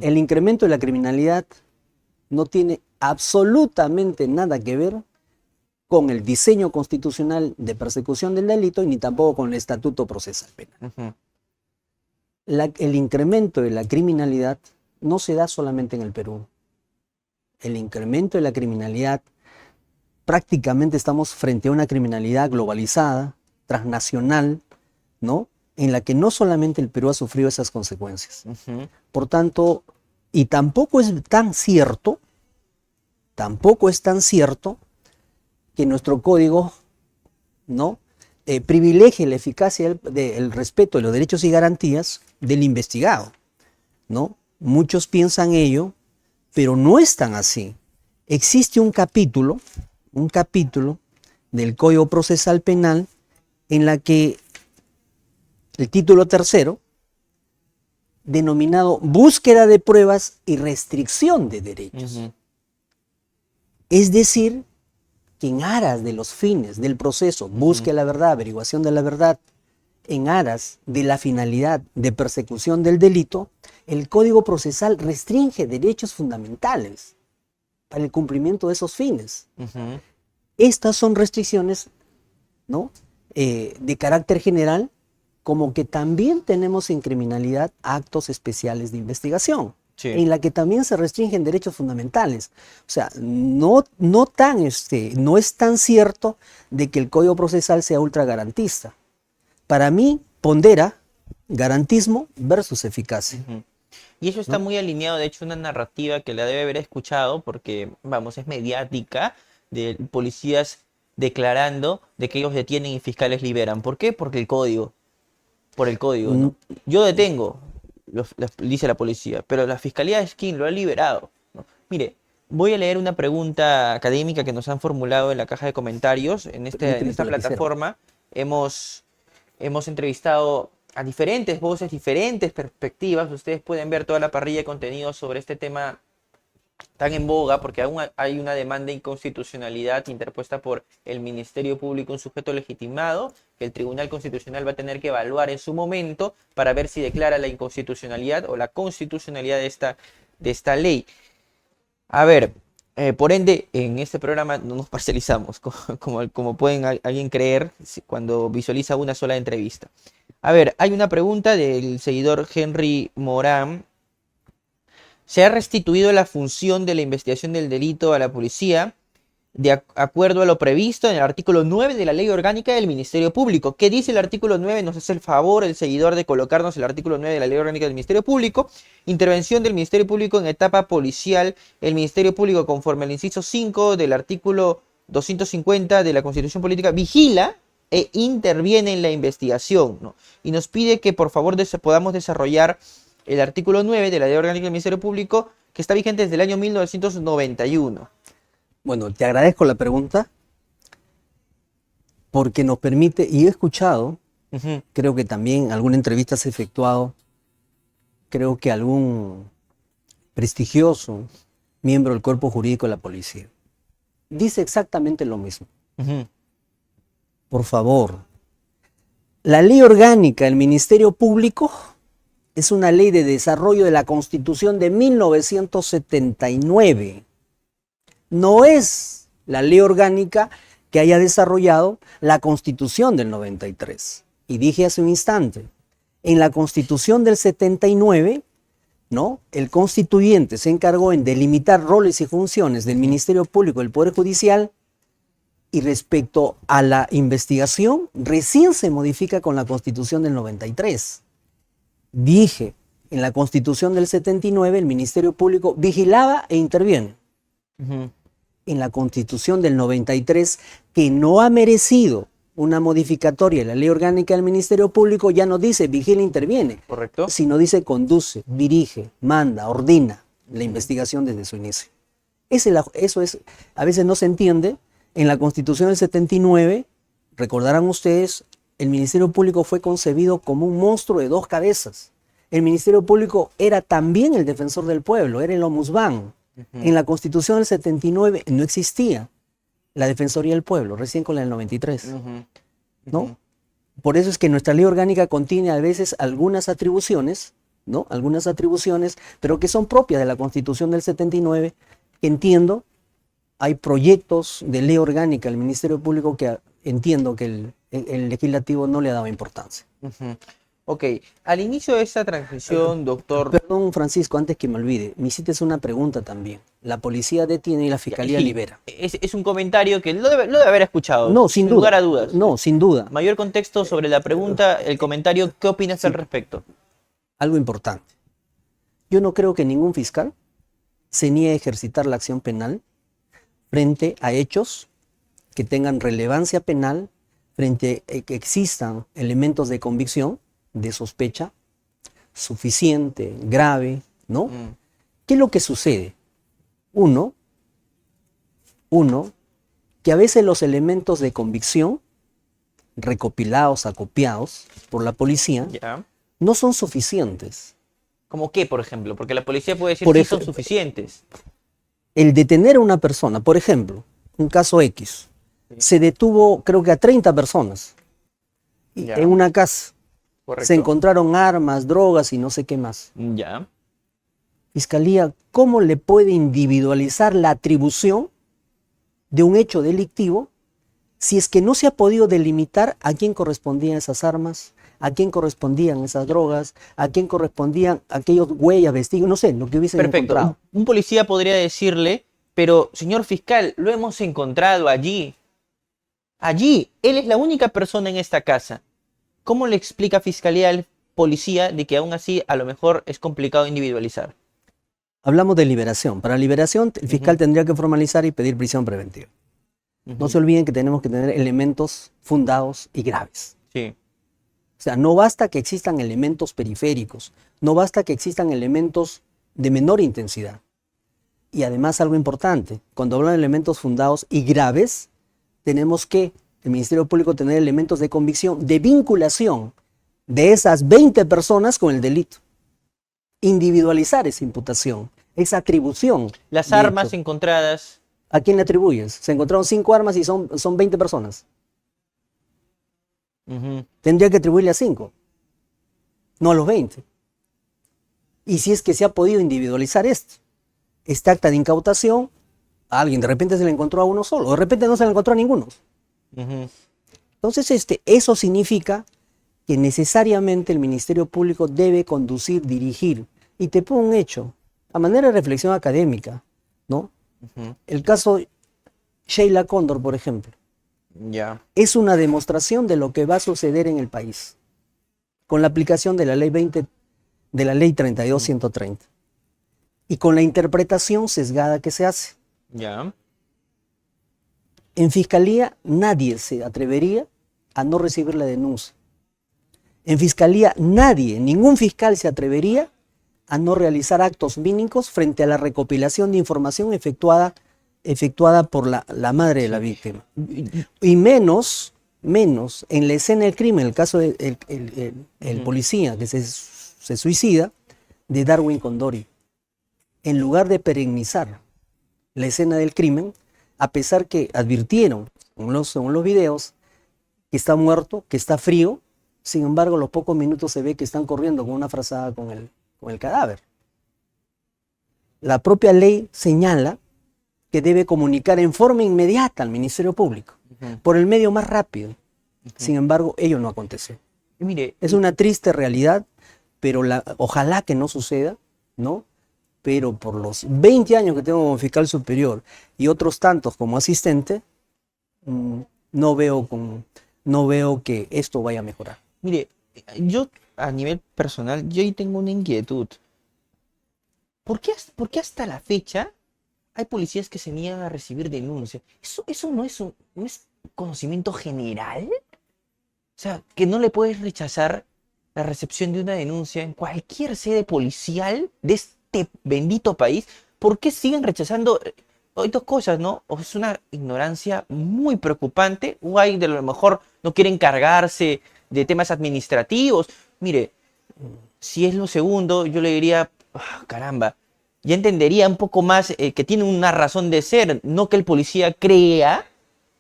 El incremento de la criminalidad no tiene absolutamente nada que ver con el diseño constitucional de persecución del delito y ni tampoco con el Estatuto Procesal Penal. El incremento de la criminalidad no se da solamente en el Perú. El incremento de la criminalidad, prácticamente estamos frente a una criminalidad globalizada, transnacional, ¿no? En la que no solamente el Perú ha sufrido esas consecuencias. Por tanto, y tampoco es tan cierto que nuestro código, ¿no? Privilegie la eficacia del respeto de los derechos y garantías del investigado, ¿no? Muchos piensan ello, pero no es tan así. Existe un capítulo del Código Procesal Penal en la que el título tercero, denominado búsqueda de pruebas y restricción de derechos. Es decir, que en aras de los fines del proceso, búsqueda de la verdad, averiguación de la verdad, en aras de la finalidad de persecución del delito, el Código Procesal restringe derechos fundamentales para el cumplimiento de esos fines. Estas son restricciones, ¿no? De carácter general, como que también tenemos en criminalidad actos especiales de investigación, en la que también se restringen derechos fundamentales. O sea, no es tan cierto de que el Código Procesal sea ultra garantista. Para mí, pondera garantismo versus eficacia. Y eso está muy alineado, de hecho, una narrativa que la debe haber escuchado, porque, vamos, es mediática, de policías declarando de que ellos detienen y fiscales liberan. ¿Por qué? Porque el código. Por el código, ¿no? Yo detengo, dice la policía, pero la fiscalía es quien lo ha liberado, ¿no? Mire, voy a leer una pregunta académica que nos han formulado en la caja de comentarios. En esta plataforma hemos entrevistado a diferentes voces, diferentes perspectivas. Ustedes pueden ver toda la parrilla de contenidos sobre este tema tan en boga, porque aún hay una demanda de inconstitucionalidad interpuesta por el Ministerio Público, un sujeto legitimado, que el Tribunal Constitucional va a tener que evaluar en su momento para ver si declara la inconstitucionalidad o la constitucionalidad de esta ley. A ver, por ende, en este programa no nos parcializamos, como pueden alguien creer cuando visualiza una sola entrevista. A ver, hay una pregunta del seguidor Henry Morán. ¿Se ha restituido la función de la investigación del delito a la policía de acuerdo a lo previsto en el artículo 9 de la Ley Orgánica del Ministerio Público? ¿Qué dice el artículo 9? Nos hace el favor el seguidor de colocarnos el artículo 9 de la Ley Orgánica del Ministerio Público. Intervención del Ministerio Público en etapa policial. El Ministerio Público, conforme al inciso 5 del artículo 250 de la Constitución Política, vigila e interviene en la investigación, ¿no? Y nos pide que por favor podamos desarrollar el artículo 9 de la Ley Orgánica del Ministerio Público, que está vigente desde el año 1991. Bueno, te agradezco la pregunta, porque nos permite, y he escuchado, creo que también alguna entrevista se ha efectuado, creo que algún prestigioso miembro del cuerpo jurídico de la policía dice exactamente lo mismo. Por favor, la Ley Orgánica del Ministerio Público es una ley de desarrollo de la Constitución de 1979. No es la ley orgánica que haya desarrollado la Constitución del 93. Y dije hace un instante, en la Constitución del 79, ¿no? El constituyente se encargó en delimitar roles y funciones del Ministerio Público y del Poder Judicial, y respecto a la investigación, recién se modifica con la Constitución del 93. Dije, en la Constitución del 79 el Ministerio Público vigilaba e interviene. En la Constitución del 93, que no ha merecido una modificatoria de la Ley Orgánica del Ministerio Público, ya no dice vigila e interviene. Correcto. Sino dice conduce, dirige, manda, ordena la investigación desde su inicio. Eso es, a veces no se entiende. En la Constitución del 79, recordarán ustedes, el Ministerio Público fue concebido como un monstruo de dos cabezas. El Ministerio Público era también el defensor del pueblo, era el ombudsman. En la Constitución del 79 no existía la Defensoría del Pueblo, recién con la del 93, ¿no? Por eso es que nuestra ley orgánica contiene a veces algunas atribuciones, ¿no? Algunas atribuciones, pero que son propias de la Constitución del 79, que entiendo, hay proyectos de ley orgánica del Ministerio Público que entiendo que el legislativo no le ha dado importancia. Ok, al inicio de esta transmisión, doctor... Perdón, Francisco, antes que me olvide, me hiciste una pregunta también. La policía detiene y la fiscalía Sí, libera. Es un comentario que lo debe haber escuchado. No, sin duda. lugar a dudas. No, sin duda. Mayor contexto sobre la pregunta, el comentario, ¿qué opinas al respecto? Algo importante. Yo no creo que ningún fiscal se niegue a ejercitar la acción penal frente a hechos que tengan relevancia penal, frente a que existan elementos de convicción, de sospecha, suficiente, grave, ¿no? ¿Qué es lo que sucede? Uno, que a veces los elementos de convicción, recopilados, acopiados por la policía, Ya. no son suficientes. ¿Cómo qué, por ejemplo? Porque la policía puede decir Por que sí son ejemplo, suficientes. El detener a una persona, por ejemplo, un caso X, se detuvo creo que a 30 personas Ya. en una casa. Correcto. Se encontraron armas, drogas y no sé qué más. Ya. Fiscalía, ¿cómo le puede individualizar la atribución de un hecho delictivo si es que no se ha podido delimitar a quién correspondían esas armas, a quién correspondían esas drogas, a quién correspondían aquellos huellas, vestigios, no sé, lo que hubiesen Perfecto. encontrado? Un policía podría decirle, pero señor fiscal, lo hemos encontrado allí. Allí, él es la única persona en esta casa. ¿Cómo le explica Fiscalía al policía de que aún así a lo mejor es complicado individualizar? Hablamos de liberación. Para liberación, el fiscal tendría que formalizar y pedir prisión preventiva. No se olviden que tenemos que tener elementos fundados y graves. Sí. O sea, no basta que existan elementos periféricos, no basta que existan elementos de menor intensidad. Y además algo importante, cuando hablan de elementos fundados y graves, tenemos que, el Ministerio Público, tener elementos de convicción, de vinculación de esas 20 personas con el delito. Individualizar esa imputación, esa atribución. Las de armas hecho. encontradas. ¿A quién le atribuyes? Se encontraron 5 armas y son 20 personas. Tendría que atribuirle a 5, no a los 20. Y si es que se ha podido individualizar este acta de incautación, a alguien de repente se le encontró a uno solo, de repente no se le encontró a ninguno. Entonces eso significa que necesariamente el Ministerio Público debe conducir, dirigir. Y te pongo un hecho, a manera de reflexión académica, ¿no? El caso Sheila Cóndor, por ejemplo, Ya. es una demostración de lo que va a suceder en el país con la aplicación de la ley 32.130 y con la interpretación sesgada que se hace. Ya. En fiscalía nadie se atrevería a no recibir la denuncia. En fiscalía nadie, ningún fiscal se atrevería a no realizar actos mínimos frente a la recopilación de información efectuada por la madre de la víctima. Y menos en la escena del crimen, el caso del policía que se suicida, de Darwin Condori. En lugar de perennizar la escena del crimen, a pesar que advirtieron, según los videos, que está muerto, que está frío, sin embargo, a los pocos minutos se ve que están corriendo con una frazada con el cadáver. La propia ley señala que debe comunicar en forma inmediata al Ministerio Público, por el medio más rápido. Sin embargo, ello no aconteció. Y mire, Es una triste realidad, pero ojalá que no suceda, ¿no? Pero por los 20 años que tengo como fiscal superior y otros tantos como asistente, no veo que esto vaya a mejorar. mire, yo a nivel personal, yo ahí tengo una inquietud. ¿Por qué hasta la fecha hay policías que se niegan a recibir denuncias? ¿Eso no es conocimiento general? O sea, que no le puedes rechazar la recepción de una denuncia en cualquier sede policial de este bendito país. ¿Por qué siguen rechazando hay dos cosas, ¿no? O es una ignorancia muy preocupante, o hay de lo mejor no quieren cargarse de temas administrativos. Mire, si es lo segundo, yo le diría, "Ah, caramba, ya entendería un poco más que tiene una razón de ser, no que el policía crea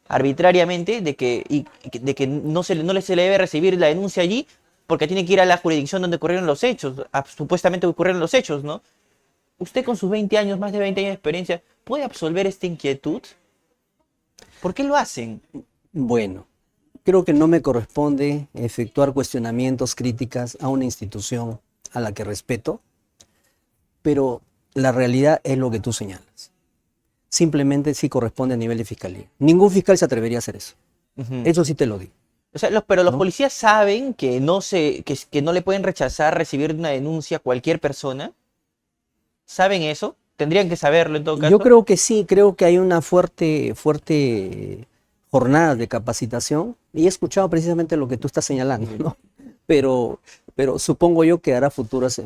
arbitrariamente de que no se le debe recibir la denuncia allí porque tiene que ir a la jurisdicción donde ocurrieron los hechos, supuestamente ocurrieron los hechos, ¿no? Usted con sus 20 años, más de 20 años de experiencia, ¿puede absolver esta inquietud? ¿Por qué lo hacen? Bueno, creo que no me corresponde efectuar cuestionamientos, críticas a una institución a la que respeto, pero la realidad es lo que tú señalas. Simplemente sí corresponde a nivel de fiscalía. Ningún fiscal se atrevería a hacer eso. Ujú. Eso sí te lo digo, O sea, pero los ¿no? policías saben que que no le pueden rechazar recibir una denuncia a cualquier persona. ¿Saben eso? Tendrían que saberlo en todo Yo caso. creo que sí, creo que hay una fuerte jornada de capacitación y he escuchado precisamente lo que tú estás señalando, ¿no? Pero, pero supongo yo que hará futuros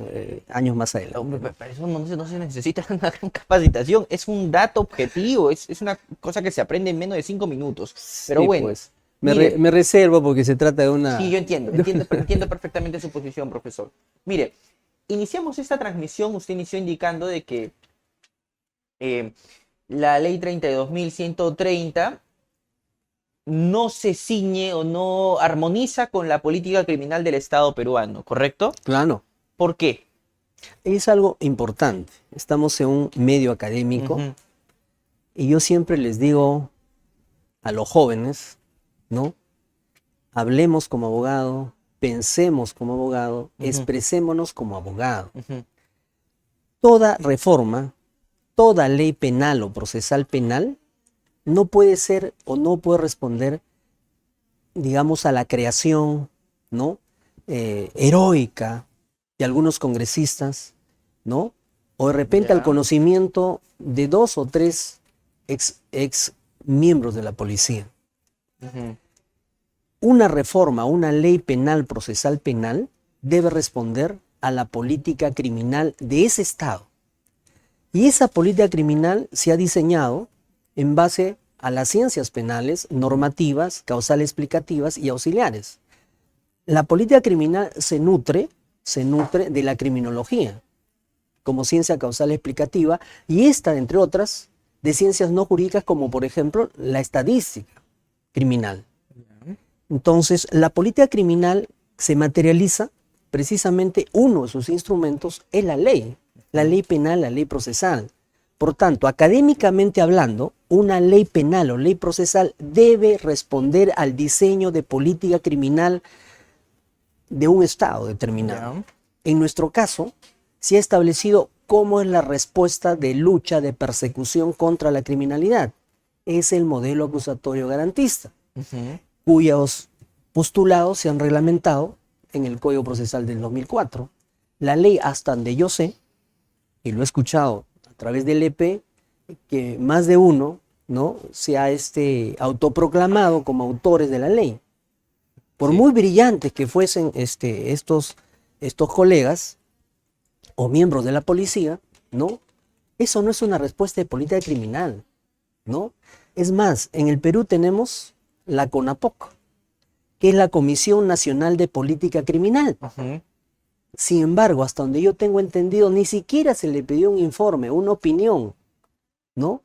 años más adelante, Hombre, ¿no? para eso no se necesita una gran capacitación. Es un dato objetivo. Es una cosa que se aprende en menos de 5 minutos. Pero Sí, bueno, pues. mire, Me reservo porque se trata de sí, una... yo entiendo, entiendo perfectamente su posición, profesor. Mire, iniciamos esta transmisión, usted inició indicando de que eh, la ley 32.130 no se ciñe o no armoniza con la política criminal del Estado peruano, ¿correcto? Claro, ¿Por qué? es algo importante. Estamos en un medio académico Ujú, y yo siempre les digo a los jóvenes, ¿no? Hablemos como abogado, pensemos como abogado, ujú, expresémonos como abogado. ujú. Toda reforma, toda ley penal o procesal penal no puede ser o no puede responder, digamos, a la creación, ¿no? Heroica de algunos congresistas, ¿no? O de repente al Ya. conocimiento de dos o tres ex miembros de la policía. Ujú, Una reforma, una ley penal, procesal penal, debe responder a la política criminal de ese Estado. Y esa política criminal se ha diseñado en base a las ciencias penales, normativas, causales explicativas y auxiliares. La política criminal se nutre de la criminología como ciencia causal explicativa y esta, entre otras, de ciencias no jurídicas como por ejemplo la estadística criminal. ya. Entonces, la política criminal se materializa precisamente uno de sus instrumentos es la Ujú, ley penal, la ley procesal. Por tanto, académicamente hablando, una ley penal o ley procesal debe responder al diseño de política criminal de un Estado determinado. ya. En nuestro caso, se ha establecido cómo es la respuesta de lucha, de persecución contra la criminalidad. Es el modelo acusatorio garantista Ujú, cuyos postulados se han reglamentado en el Código Procesal del 2004. La ley, hasta donde yo sé, y lo he escuchado a través del EP, que más de uno, ¿no?, se ha autoproclamado como autores de la ley. Por sí. muy brillantes que fuesen estos colegas o miembros de la policía, ¿no? Eso no es una respuesta de política criminal, ¿no? Es más, en el Perú tenemos la CONAPOC, que es la Comisión Nacional de Política Criminal. Ujú, Sin embargo, hasta donde yo tengo entendido, ni siquiera se le pidió un informe, una opinión, ¿no?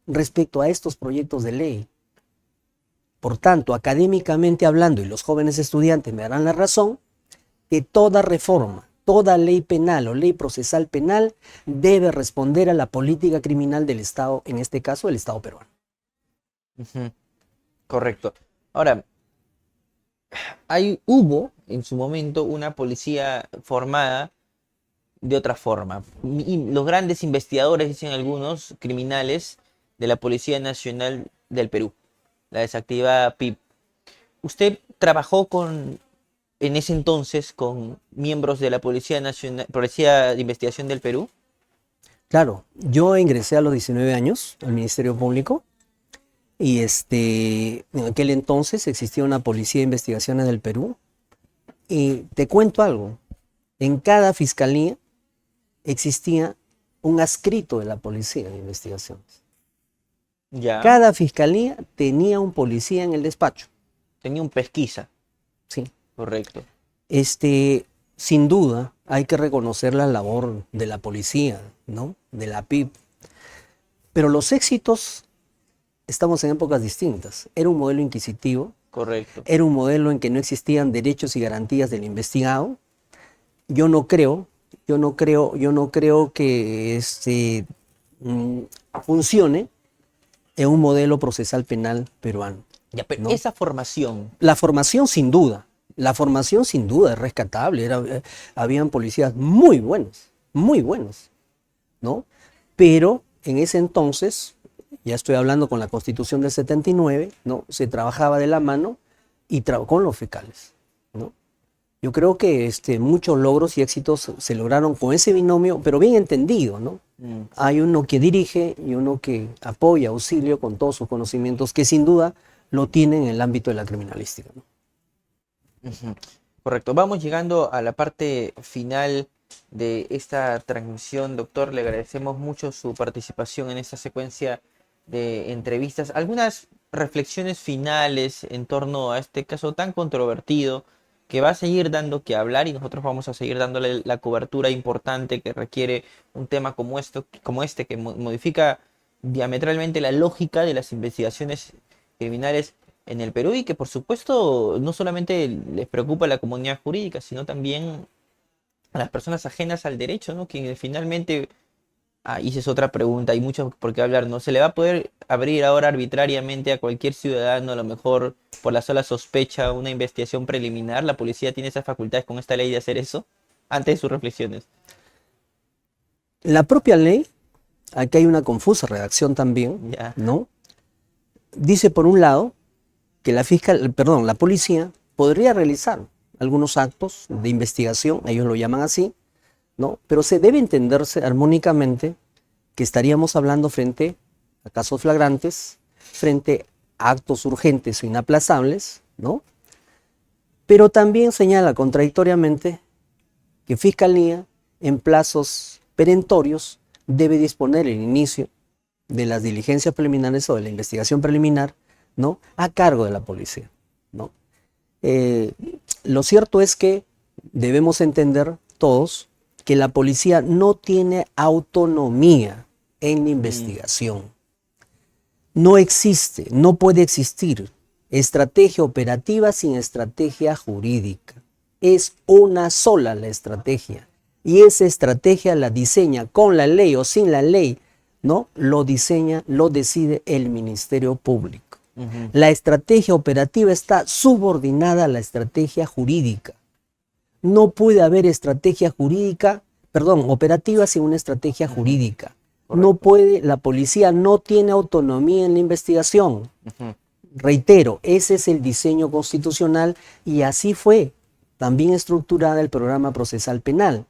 Respecto a estos proyectos de ley. Por tanto, académicamente hablando, y los jóvenes estudiantes me darán la razón, que toda reforma, toda ley penal o ley procesal penal debe responder a la política criminal del Estado, en este caso el Estado peruano. ujú, correcto. Ahora, hubo en su momento una policía formada de otra forma. Y los grandes investigadores, dicen algunos, criminales de la Policía Nacional del Perú, la desactivada PIP. ¿Usted trabajó en ese entonces con miembros de la Policía Nacional, Policía de Investigación del Perú? Claro, yo ingresé a los 19 años al Ministerio Público y en aquel entonces existía una Policía de Investigaciones del Perú y te cuento algo, en cada fiscalía existía un adscrito de la Policía de Investigaciones. Ya. Cada fiscalía tenía un policía en el despacho. Tenía un pesquisa, Sí. correcto. Sin duda, hay que reconocer la labor de la policía, ¿no? De la PIP. Pero los éxitos, estamos en épocas distintas. Era un modelo inquisitivo, Correcto. era un modelo en que no existían derechos y garantías del investigado. Yo no creo que mm, funcione en un modelo procesal penal peruano. Ya, pero ¿No? esa formación, La formación sin duda es rescatable. Habían policías muy buenos, ¿no? Pero en ese entonces, ya estoy hablando con la Constitución del 79, ¿no? Se trabajaba de la mano y con los fiscales, ¿no? Yo creo que muchos logros y éxitos se lograron con ese binomio, pero bien entendido, ¿no? Hay uno que dirige y uno que apoya, auxilio con todos sus conocimientos, que sin duda lo tienen en el ámbito de la criminalística, ¿no? ujú, correcto. Vamos llegando a la parte final de esta transmisión, doctor. Le agradecemos mucho su participación en esta secuencia de entrevistas. Algunas reflexiones finales en torno a este caso tan controvertido que va a seguir dando que hablar y nosotros vamos a seguir dándole la cobertura importante que requiere un tema como esto, como este que modifica diametralmente la lógica de las investigaciones criminales en el Perú y que por supuesto no solamente les preocupa a la comunidad jurídica, sino también a las personas ajenas al derecho, ¿no? Que finalmente, y esa es otra pregunta, hay mucho por qué hablar, ¿no? ¿Se le va a poder abrir ahora arbitrariamente a cualquier ciudadano, a lo mejor por la sola sospecha, una investigación preliminar? ¿La policía tiene esas facultades con esta ley de hacer eso? Antes de sus reflexiones. La propia ley, aquí hay una confusa redacción también, Ya. ¿no? Dice por un lado que la policía podría realizar algunos actos de investigación, ellos lo llaman así, ¿no? Pero se debe entenderse armónicamente que estaríamos hablando frente a casos flagrantes, frente a actos urgentes o inaplazables, ¿no? Pero también señala contradictoriamente que Fiscalía, en plazos perentorios, debe disponer el inicio de las diligencias preliminares o de la investigación preliminar, ¿no? A cargo de la policía, ¿no? Lo cierto es que debemos entender todos que la policía no tiene autonomía en la investigación. No existe, no puede existir estrategia operativa sin estrategia jurídica. Es una sola la estrategia. Y esa estrategia la diseña con la ley o sin la ley, ¿no? Lo diseña, lo decide el Ministerio Público. La estrategia operativa está subordinada a la estrategia jurídica. No puede haber operativa sin una estrategia jurídica. No puede, la policía no tiene autonomía en la investigación. Reitero, ese es el diseño constitucional y así fue también estructurada el programa procesal penal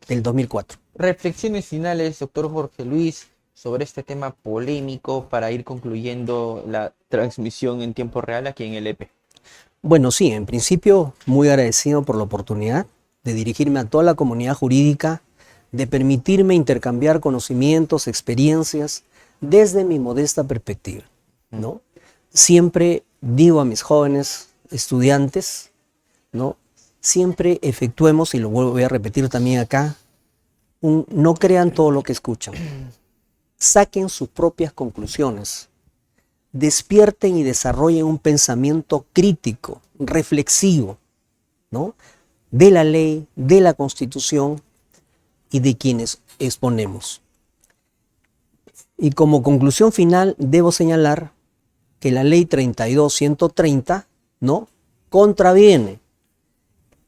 del 2004. Reflexiones finales, doctor Jorge Luis, sobre este tema polémico para ir concluyendo la transmisión en tiempo real aquí en el EP. Bueno, sí, en principio muy agradecido por la oportunidad de dirigirme a toda la comunidad jurídica, de permitirme intercambiar conocimientos, experiencias desde mi modesta perspectiva, ¿no? Siempre digo a mis jóvenes estudiantes, ¿no? Siempre efectuemos, y lo voy a repetir también acá, no crean todo lo que escuchan. Saquen sus propias conclusiones. Despierten y desarrollen un pensamiento crítico, reflexivo, ¿no? De la ley, de la Constitución y de quienes exponemos. Y como conclusión final, debo señalar que la ley 32.130, ¿no? Contraviene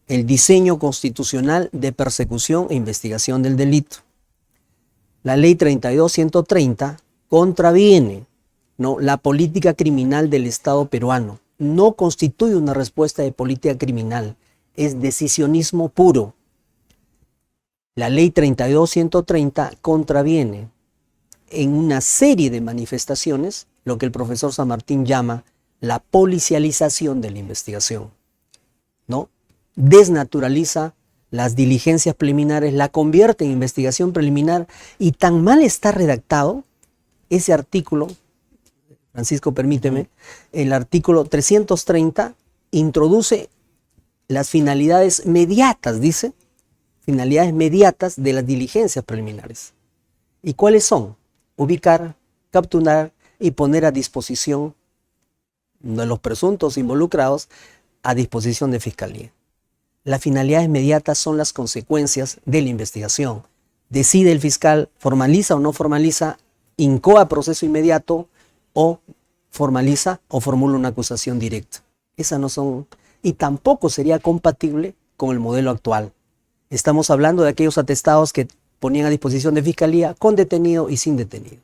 el diseño constitucional de persecución e investigación del delito. La ley 32.130 contraviene, ¿no? La política criminal del Estado peruano. No constituye una respuesta de política criminal, es decisionismo puro. La ley 32.130 contraviene en una serie de manifestaciones lo que el profesor San Martín llama la policialización de la investigación, ¿no? Desnaturaliza las diligencias preliminares, la convierte en investigación preliminar y tan mal está redactado ese artículo Francisco, permíteme, el artículo 330 introduce las finalidades mediatas, dice, finalidades mediatas de las diligencias preliminares. ¿Y cuáles son? Ubicar, capturar y poner a disposición de los presuntos involucrados a disposición de Fiscalía. Las finalidades mediatas son las consecuencias de la investigación. Decide el fiscal, formaliza o no formaliza, incoa proceso inmediato o formaliza o formula una acusación directa. Esas no son, y tampoco sería compatible con el modelo actual. Estamos hablando de aquellos atestados que ponían a disposición de Fiscalía con detenido y sin detenido.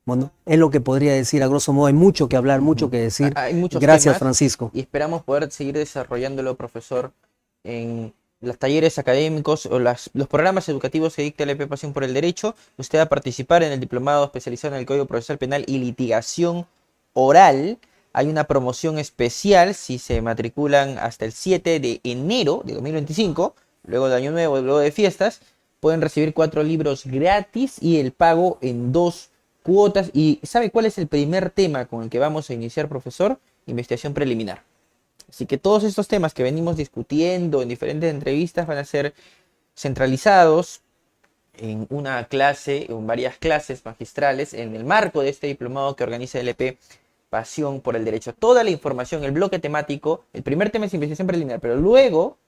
Bueno, es lo que podría decir a grosso modo. Hay mucho que hablar, mucho que decir. Hay muchos Gracias, temas Francisco. y esperamos poder seguir desarrollándolo, profesor, en los talleres académicos o los programas educativos que dicta la LP Pasión por el Derecho. Usted va a participar en el diplomado especializado en el Código Procesal Penal y litigación oral. Hay una promoción especial si se matriculan hasta el 7 de enero de 2025, luego de Año Nuevo, luego de fiestas. Pueden recibir 4 libros gratis y el pago en 2 cuotas. ¿Y sabe cuál es el primer tema con el que vamos a iniciar, profesor? Investigación preliminar. Así que todos estos temas que venimos discutiendo en diferentes entrevistas van a ser centralizados en una clase, en varias clases magistrales, en el marco de este diplomado que organiza el EP Pasión por el Derecho. Toda la información, el bloque temático, el primer tema es investigación preliminar, pero luego,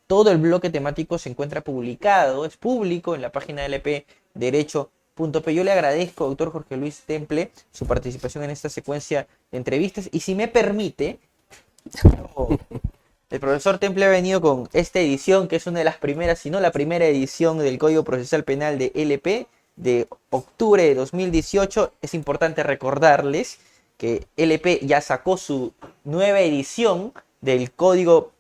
todo el bloque temático se encuentra publicado, es público en la página del EP Derecho.p. Yo le agradezco, doctor Jorge Luis Temple, su participación en esta secuencia de entrevistas, y si me permite, el profesor Temple ha venido con esta edición, que es una de las primeras, si no la primera edición del Código Procesal Penal de LP de octubre de 2018. Es importante recordarles que LP ya sacó su nueva edición del Código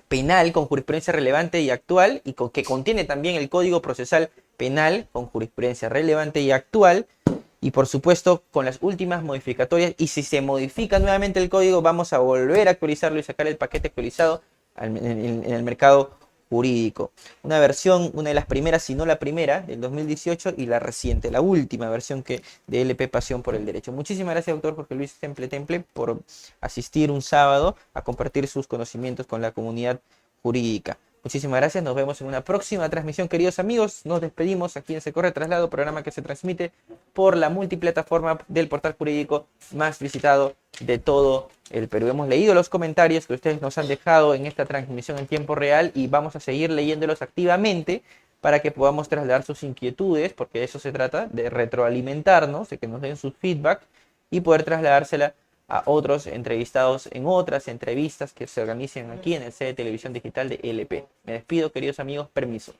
Penal con jurisprudencia relevante y actual, y que contiene también el Código Procesal Penal con jurisprudencia relevante y actual. Y por supuesto con las últimas modificatorias, y si se modifica nuevamente el código vamos a volver a actualizarlo y sacar el paquete actualizado en el mercado jurídico. Una versión, una de las primeras, si no la primera, del 2018, y la reciente, la última versión de LP Pasión por el Derecho. Muchísimas gracias, doctor Jorge Luis Temple, por asistir un sábado a compartir sus conocimientos con la comunidad jurídica. Muchísimas gracias, nos vemos en una próxima transmisión, queridos amigos. Nos despedimos aquí en Se Corre Traslado, programa que se transmite por la multiplataforma del portal jurídico más visitado de todo el Perú. Hemos leído los comentarios que ustedes nos han dejado en esta transmisión en tiempo real y vamos a seguir leyéndolos activamente para que podamos trasladar sus inquietudes, porque de eso se trata, de retroalimentarnos, de que nos den sus feedback y poder trasladársela a otros entrevistados en otras entrevistas que se organicen aquí en el sede de televisión digital de LP. Me despido, queridos amigos, permiso.